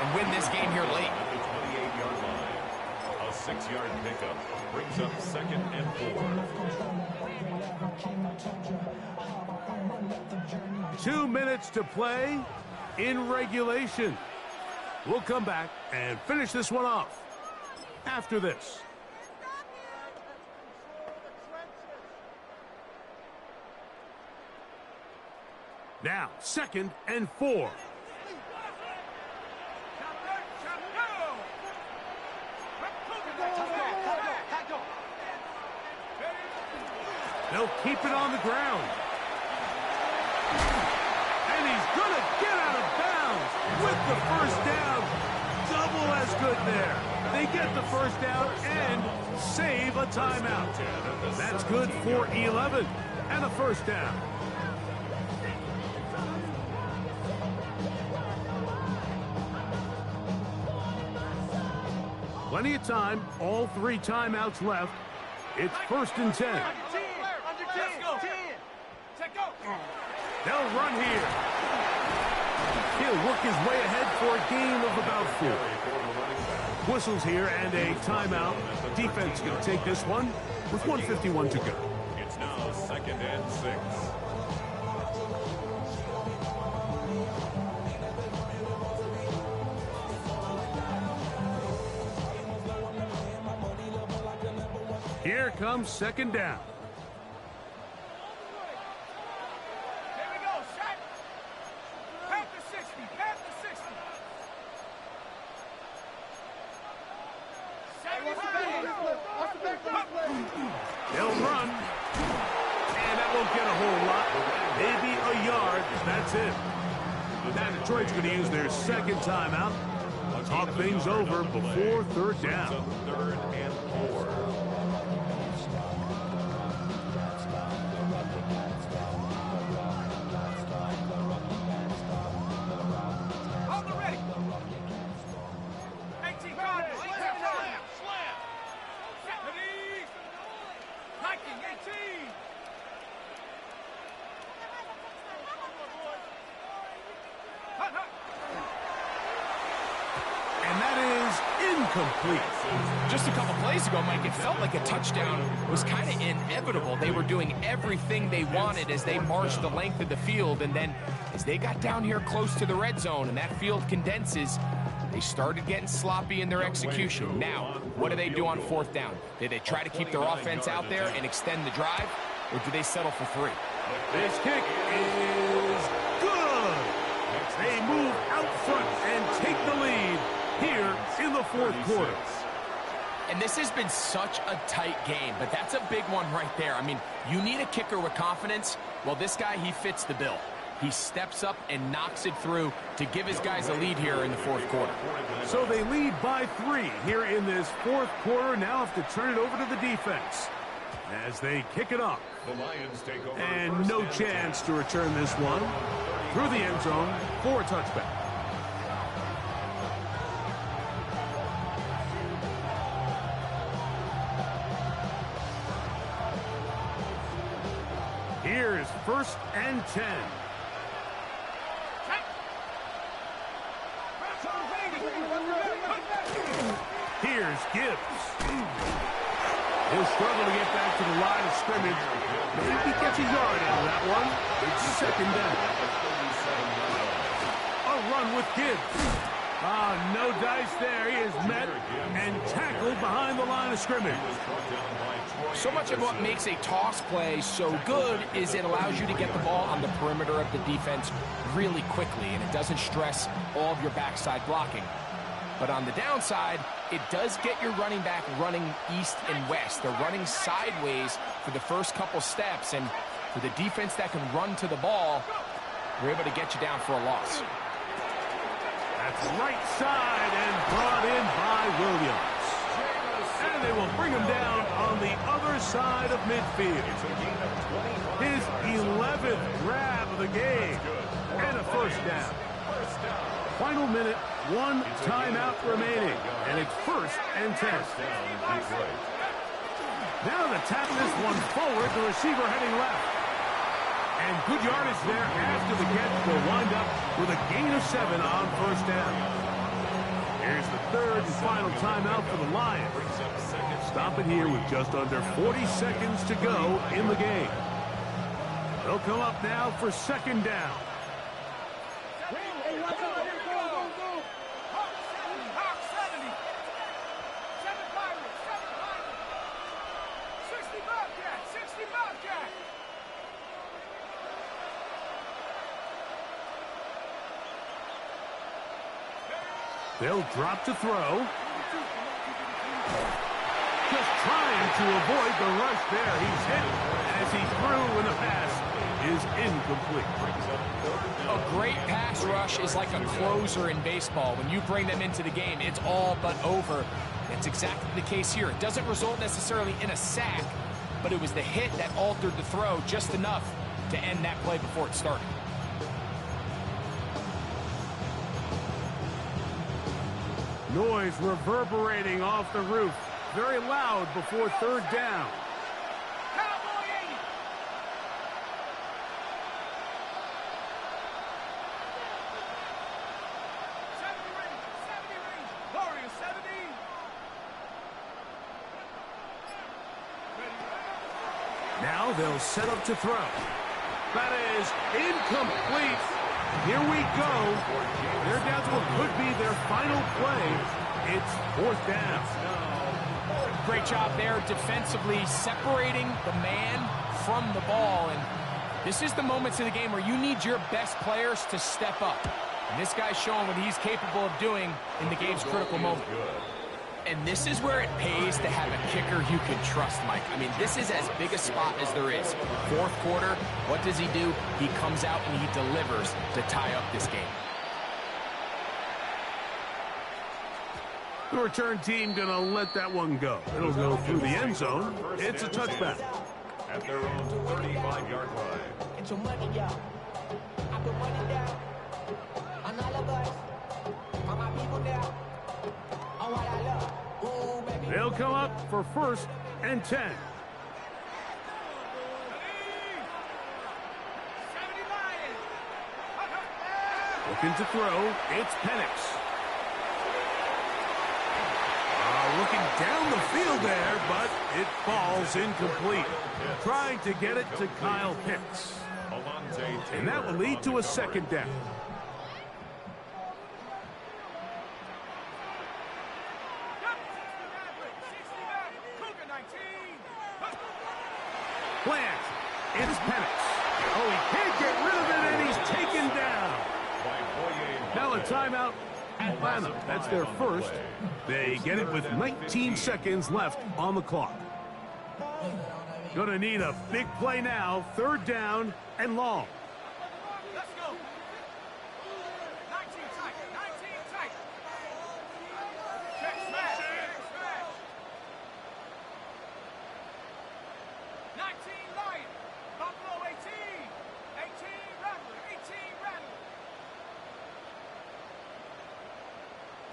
and win this game here late. At the 28-yard line, a 6-yard pickup brings up 2nd and 4. 2 minutes to play in regulation. We'll come back and finish this one off after this. Now, 2nd and 4. They'll keep it on the ground. And he's going to get out of bounds with the 1st down. Double as good there. They get the 1st down and save a timeout. That's good for 11 and a 1st down. Plenty of time. All 3 timeouts left. It's 1st and 10. They'll run here. He'll work his way ahead for a gain of about 4. Whistles here and a timeout. Defense going to take this one with 1:51 to go. It's now 2nd and 6. Here comes 2nd down. Here we go, shot. Pass the 60, pass the 60. They'll run. And that won't get a whole lot. Maybe a yard. That's it. Now Detroit's going to use their 2nd timeout. Talk things over before 3rd down. 3rd and 4. Hold the ready. 18 guard. Slam. Ready. Hiking 18. And that is incomplete. Just a couple plays ago, Mike, it felt like a touchdown was kind of inevitable. They were doing everything they wanted as they marched the length of the field, and then as they got down here close to the red zone and that field condenses, they started getting sloppy in their execution. Now, what do they do on 4th down? Do they try to keep their offense out there and extend the drive, or do they settle for 3? This kick is good. They move out front and take the lead here in the 4th quarter. And this has been such a tight game, but that's a big one right there. I mean, you need a kicker with confidence. Well, this guy, he fits the bill. He steps up and knocks it through to give his guys a lead here in the fourth quarter. So they lead by 3 here in this fourth quarter. Now have to turn it over to the defense as they kick it off. The Lions take over. And no chance to return this one through the end zone for a touchback. Here's 1st and 10. Here's Gibbs. He'll struggle to get back to the line of scrimmage. Maybe gets a yard out of that one. It's 2nd down. A run with Gibbs. No dice there. He is met and tackled behind the line of scrimmage. So much of what makes a toss play so good is it allows you to get the ball on the perimeter of the defense really quickly, and it doesn't stress all of your backside blocking. But on the downside, it does get your running back running east and west. They're running sideways for the first couple steps, and for the defense that can run to the ball, we're able to get you down for a loss. That's right side and brought in by Williams. And they will bring him down on the other side of midfield. His 11th grab of the game and a 1st down. Final minute, 1 timeout remaining, and it's 1st and 10. Now to tap this one forward, the receiver heading left. And good yardage there after the catch. Will wind up with a gain of 7 on 1st down. Here's the 3rd and final timeout for the Lions. Stop it here with just under 40 seconds to go in the game. They'll come up now for 2nd down. They'll drop to throw. Just trying to avoid the rush there. He's hit as he threw, and the pass is incomplete. A great pass rush is like a closer in baseball. When you bring them into the game, it's all but over. That's exactly the case here. It doesn't result necessarily in a sack, but it was the hit that altered the throw just enough to end that play before it started. Noise reverberating off the roof. Very loud before 3rd down. Cowboy 80. Warriors 70. Now they'll set up to throw. That is incomplete. Here we go. They're down to what could be their final play. It's 4th down. Great job there defensively, separating the man from the ball. And this is the moments in the game where you need your best players to step up. And this guy's showing what he's capable of doing in the game's critical moment. And this is where it pays to have a kicker you can trust, Mike. I mean, this is as big a spot as there is. Fourth quarter, what does he do? He comes out and he delivers to tie up this game. The return team going to let that one go. It'll go through the end zone. It's a touchback. At their own 35-yard line. Get your money, y'all. I put money down on all of us, on my people now, on what I love. Ooh, baby. They'll come up for 1st and 10. 70 Lions. Looking to throw. It's Penix. Looking down the field there, but it falls incomplete. Trying to get it to Kyle Pitts. And that will lead to a 2nd down. Plant. It's Penix. Oh, he can't get rid of it, and he's taken down. Now a timeout Atlanta, that's their first. They get it with 19 seconds left on the clock. Gonna need a big play now. 3rd down and long. Let's go. 19 tight. 19 tight. Check smash. Check smash. 19 Lion. Buffalo 18. 18 Rattler. 18 Rattler.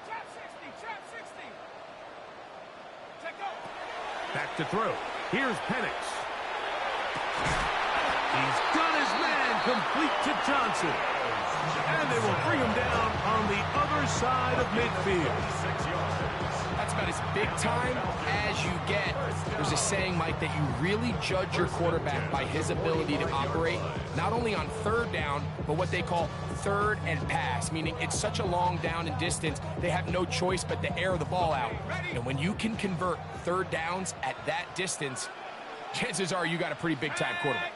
Trap 60. Trap 60. Check go. Back to throw. Here's Penix. He's got his man complete to Johnson. And they will bring him down on the other side of midfield. That's about as big time as you get. There's a saying, Mike, that you really judge your quarterback by his ability to operate not only on 3rd down, but what they call 3rd and pass, meaning it's such a long down and distance, they have no choice but to air the ball out. And when you can convert 3rd downs at that distance, chances are you got a pretty big-time quarterback.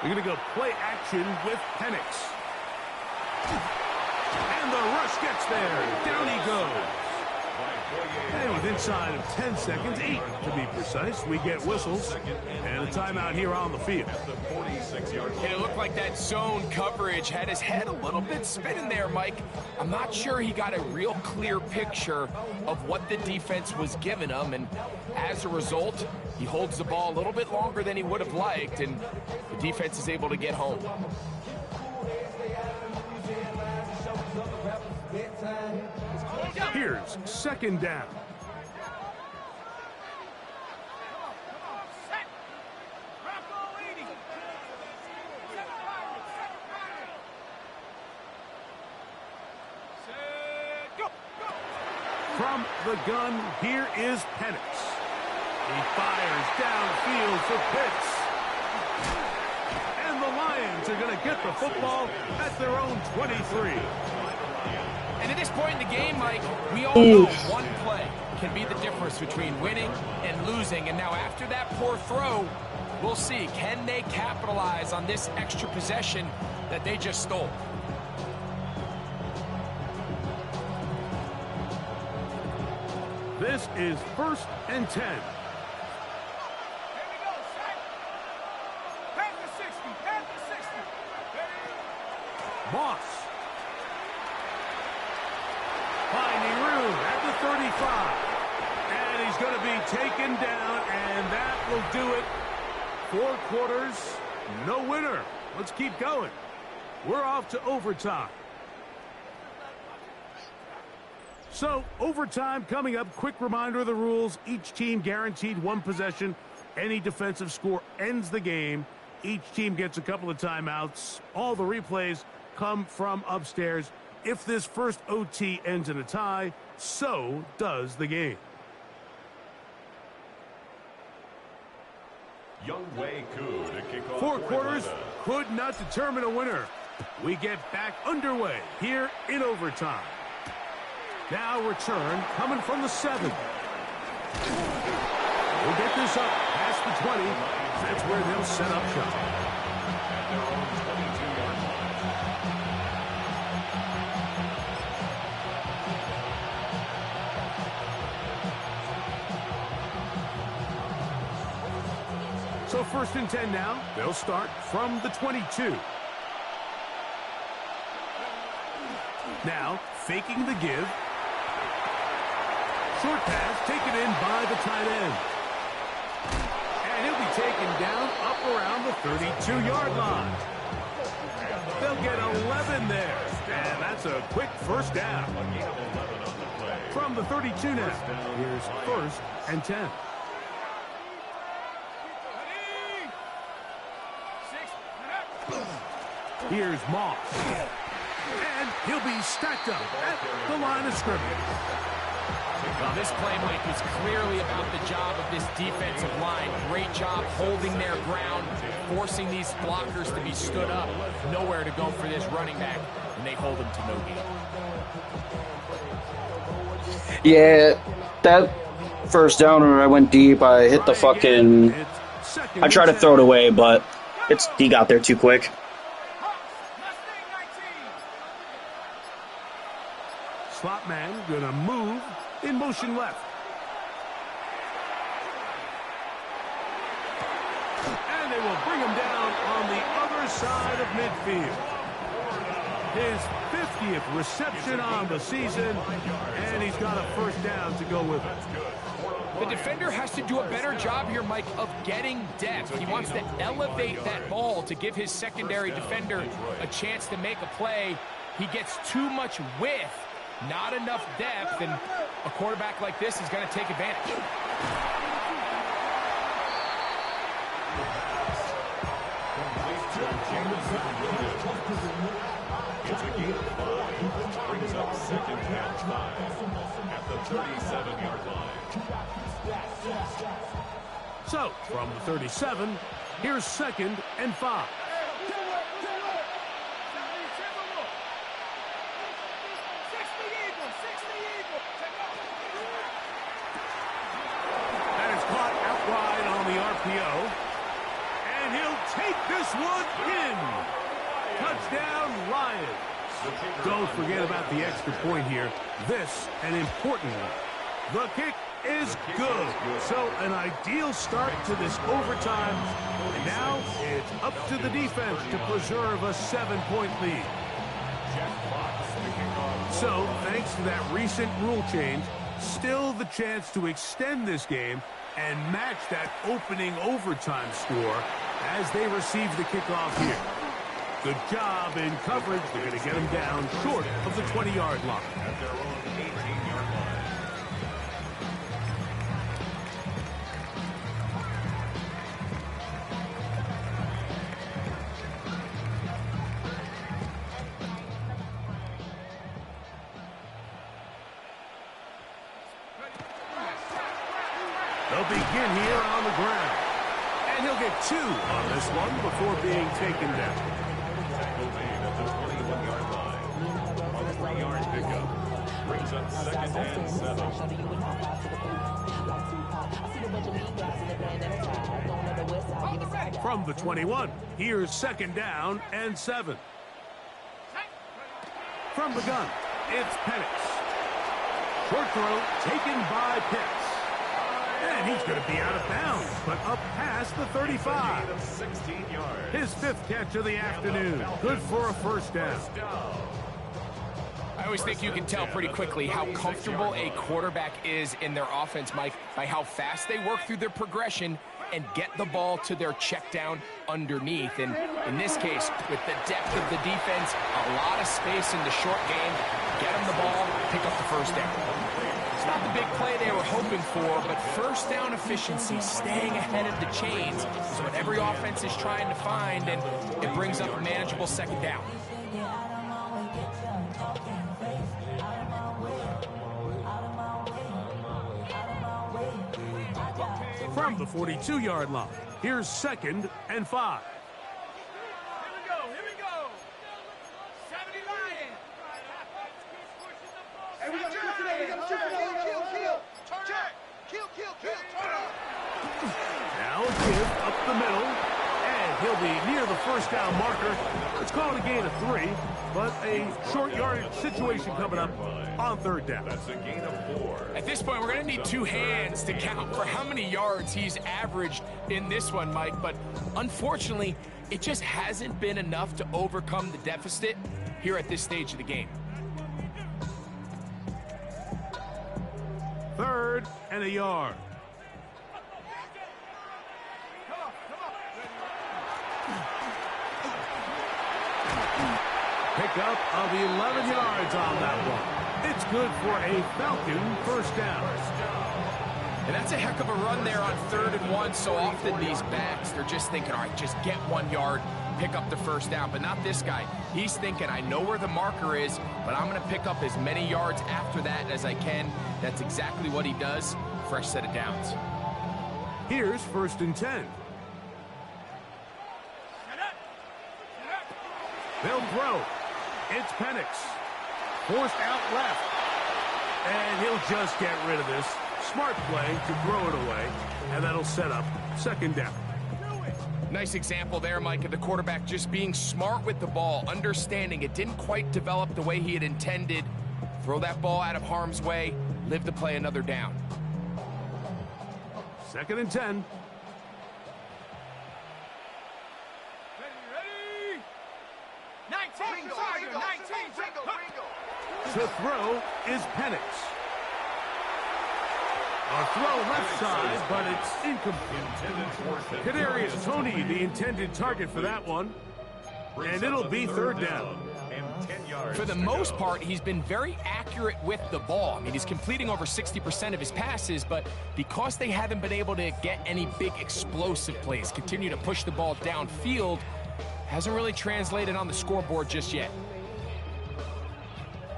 We're going to go play action with Penix. And the rush gets there. Down he goes. And with inside of 10 seconds, 8 to be precise, we get whistles and a timeout here on the field. And it looked like that zone coverage had his head a little bit spinning there, Mike. I'm not sure he got a real clear picture of what the defense was giving him, and as a result, he holds the ball a little bit longer than he would have liked, and the defense is able to get home. Here's 2nd down. Set. Rocco 80. Set pirate. Set pirate. Set. Go. Go. From the gun, here is Penix. He fires downfield for Pitts. And the Lions are going to get the football at their own 23. And at this point in the game, Mike, we all know one play can be the difference between winning and losing. And now after that poor throw, we'll see, can they capitalize on this extra possession that they just stole? This is 1st and 10. Here we go. Set. Panther 60. Panther 60. Ready. Moss. Finding room at the 35. And he's going to be taken down, and that will do it. 4 quarters, no winner. Let's keep going. We're off to overtime. So, overtime coming up. Quick reminder of the rules. Each team guaranteed 1 possession. Any defensive score ends the game. Each team gets a couple of timeouts. All the replays come from upstairs. If this first OT ends in a tie, so does the game. Young Wei Koo to kick off 4 for quarters Atlanta. could not determine a winner. We get back underway here in overtime. Now return coming from the 7. We'll get this up past the 20. That's where they'll set up shop. At their own 22-yard line. So 1st and 10 now. They'll start from the 22. Now faking the give. Short pass taken in by the tight end. And he'll be taken down up around the 32-yard line. They'll get 11 there. And that's a quick 1st down. A gain of 11 on the play. From the 32 now. Here's 1st and 10. Ready. 6. Here's Moss. And he'll be stacked up at the line of scrimmage. Well, this play, Mike, is clearly about the job of this defensive line. Great job holding their ground, forcing these blockers to be stood up. Nowhere to go for this running back, and they hold him to no gain. Yeah, that 1st down where I went deep, I hit the fucking... I tried to throw it away, but he got there too quick. slot man going to move in motion left. And they will bring him down on the other side of midfield. His 50th reception on the season, and he's got a first down to go with it. The defender has to do a better job here, Mike, of getting depth. He wants to elevate that ball to give his secondary defender a chance to make a play. He gets too much width, not enough depth, and a quarterback like this is going to take advantage. It's a gain of 5. Brings up second and 5 at the 37-yard line. So, from the 37, here's second and 5. That is caught out wide on the RPO. And he'll take this one in. Touchdown, Lions. Don't forget about the extra point here. This, an important one. The kick is good. So an ideal start to this overtime. And now it's up to the defense to preserve a 7-point lead. So thanks to that recent rule change, still the chance to extend this game and match that opening overtime score as they receive the kickoff here. Good job in coverage. They're going to get him down short of the 20-yard line. At their own 18-yard line. They'll begin here on the ground. And he'll get 2 on this one before being taken down. Tackle made at the 21-yard line. On a 3-yard pickup. Brings up second and 7. From the 21, here's second down and 7. From the gun, it's Penix. Short throw taken by Pitts. And he's going to be out of bounds, but up past the 35. 16 yards. His 5th catch of the afternoon. Good for a first down. I always think you can tell pretty quickly how comfortable a quarterback is in their offense, Mike, by how fast they work through their progression and get the ball to their check down underneath. And in this case, with the depth of the defense, a lot of space in the short game, get them the ball, pick up the first down. It's not the big play they were hoping for, but first down efficiency, staying ahead of the chains, is what every offense is trying to find, and it brings up a manageable second down. From the 42-yard line, here's second and 5. Here we go. 70 Lions. Hey, we gotta shoot today. Kill. Turn up. Now a give up the middle, and he'll be near the first down marker. Let's call it a gain of 3, but a short yardage situation coming up on third down. That's a gain of 4. At this point, we're going to need 2 hands to count for how many yards he's averaged in this one, Mike. But unfortunately, it just hasn't been enough to overcome the deficit here at this stage of the game. 3rd and a yard. Pickup of 11 yards on that one. It's good for a Falcon first down. And that's a heck of a run there on 3rd and 1. So often these backs, they're just thinking, all right, just get 1 yard, pick up the first down. But not this guy. He's thinking, I know where the marker is, but I'm going to pick up as many yards after that as I can. That's exactly what he does. Fresh set of downs. Here's 1st and 10. They'll throw. It's Penix. Forced out left. And he'll just get rid of this. Smart play to throw it away. And that'll set up second down. Nice example there, Mike, of the quarterback just being smart with the ball, understanding it didn't quite develop the way he had intended. Throw that ball out of harm's way, live to play another down. 2nd and 10. Ready? 19, Tiger, 19, To throw is Penix. A throw left side, but it's incomplete. Kadarius Toney, the intended target for that one. And it'll be 3rd down. For the most part, he's been very accurate with the ball. I mean, he's completing over 60% of his passes, but because they haven't been able to get any big explosive plays, continue to push the ball downfield, hasn't really translated on the scoreboard just yet.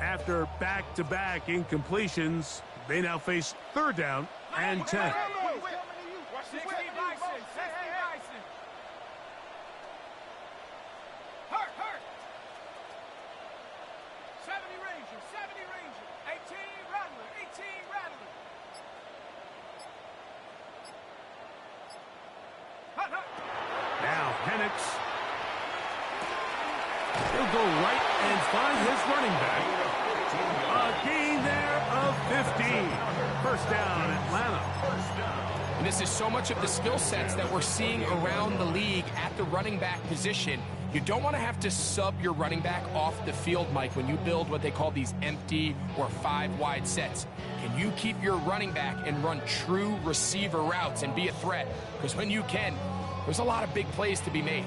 After back-to-back incompletions, they now face 3rd down and 10. 60 Bison, 60 Bison. Hurt. 70 Ranger, 18 Rattler, 18 Rattler. Hurt. Now Penix. He'll go right and find his running back. A gain there of 15. 1st down, Atlanta. And this is so much of the skill sets that we're seeing around the league at the running back position. You don't want to have to sub your running back off the field, Mike, when you build what they call these empty or 5-wide sets. Can you keep your running back and run true receiver routes and be a threat? Because when you can, there's a lot of big plays to be made.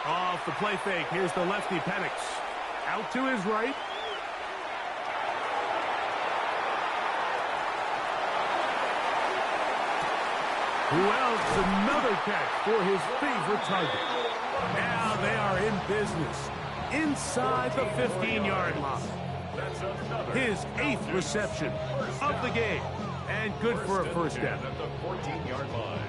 Off the play fake, here's the lefty Penix. Out to his right. Who else? Another catch for his favorite target. Now they are in business. Inside the 15-yard line. His 8th reception of the game. And good for a 1st down. At the 14-yard line.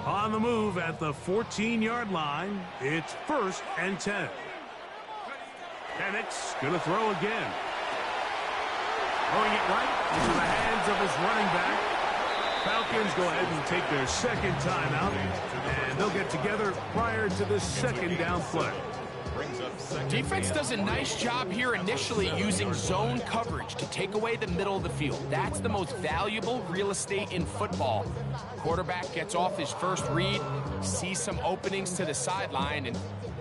On the move at the 14-yard line, it's 1st and 10. Penix gonna throw again. Throwing it right into the hands of his running back. Falcons go ahead and take their 2nd timeout, and they'll get together prior to the 2nd down play. Defense does a nice job here initially using zone coverage to take away the middle of the field. That's the most valuable real estate in football. Quarterback gets off his first read, sees some openings to the sideline, and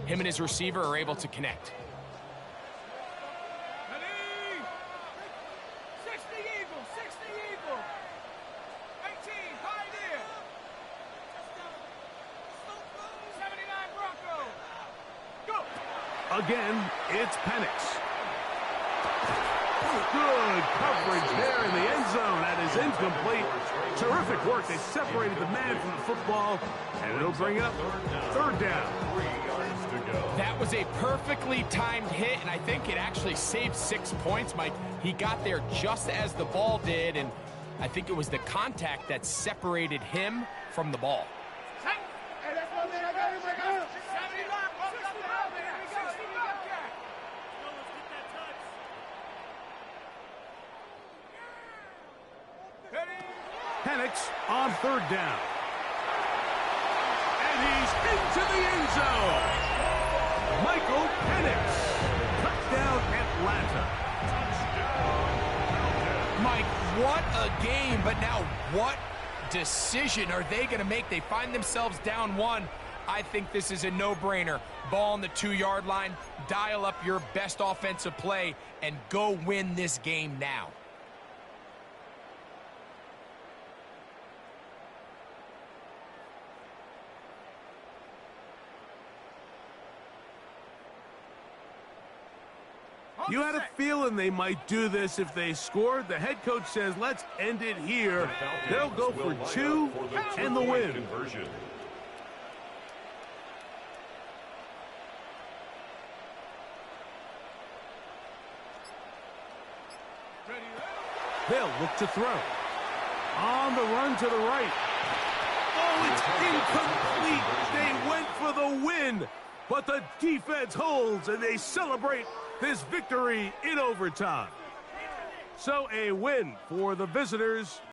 him and his receiver are able to connect. 60 Eagle. 18 Pioneer. 79 Bronco. Go. Again, it's Penix. Good coverage there in the end zone. That is incomplete. Terrific work. They separated the man from the football, and it'll bring up 3rd down. That was a perfectly timed hit, and I think it actually saved 6 points, Mike. He got there just as the ball did, and I think it was the contact that separated him from the ball. Penix on 3rd down. And he's into the end zone. Michael Penix. Touchdown, Atlanta. Mike, what a game, but now what decision are they going to make? They find themselves down 1. I think this is a no-brainer. Ball on the 2-yard line, dial up your best offensive play, and go win this game now. You had a feeling they might do this if they scored. The head coach says, let's end it here. They'll go for 2 and the win. Conversion. They'll look to throw. On the run to the right. Oh, it's incomplete. They went But the defense holds, and they celebrate this victory in overtime. So a win for the visitors.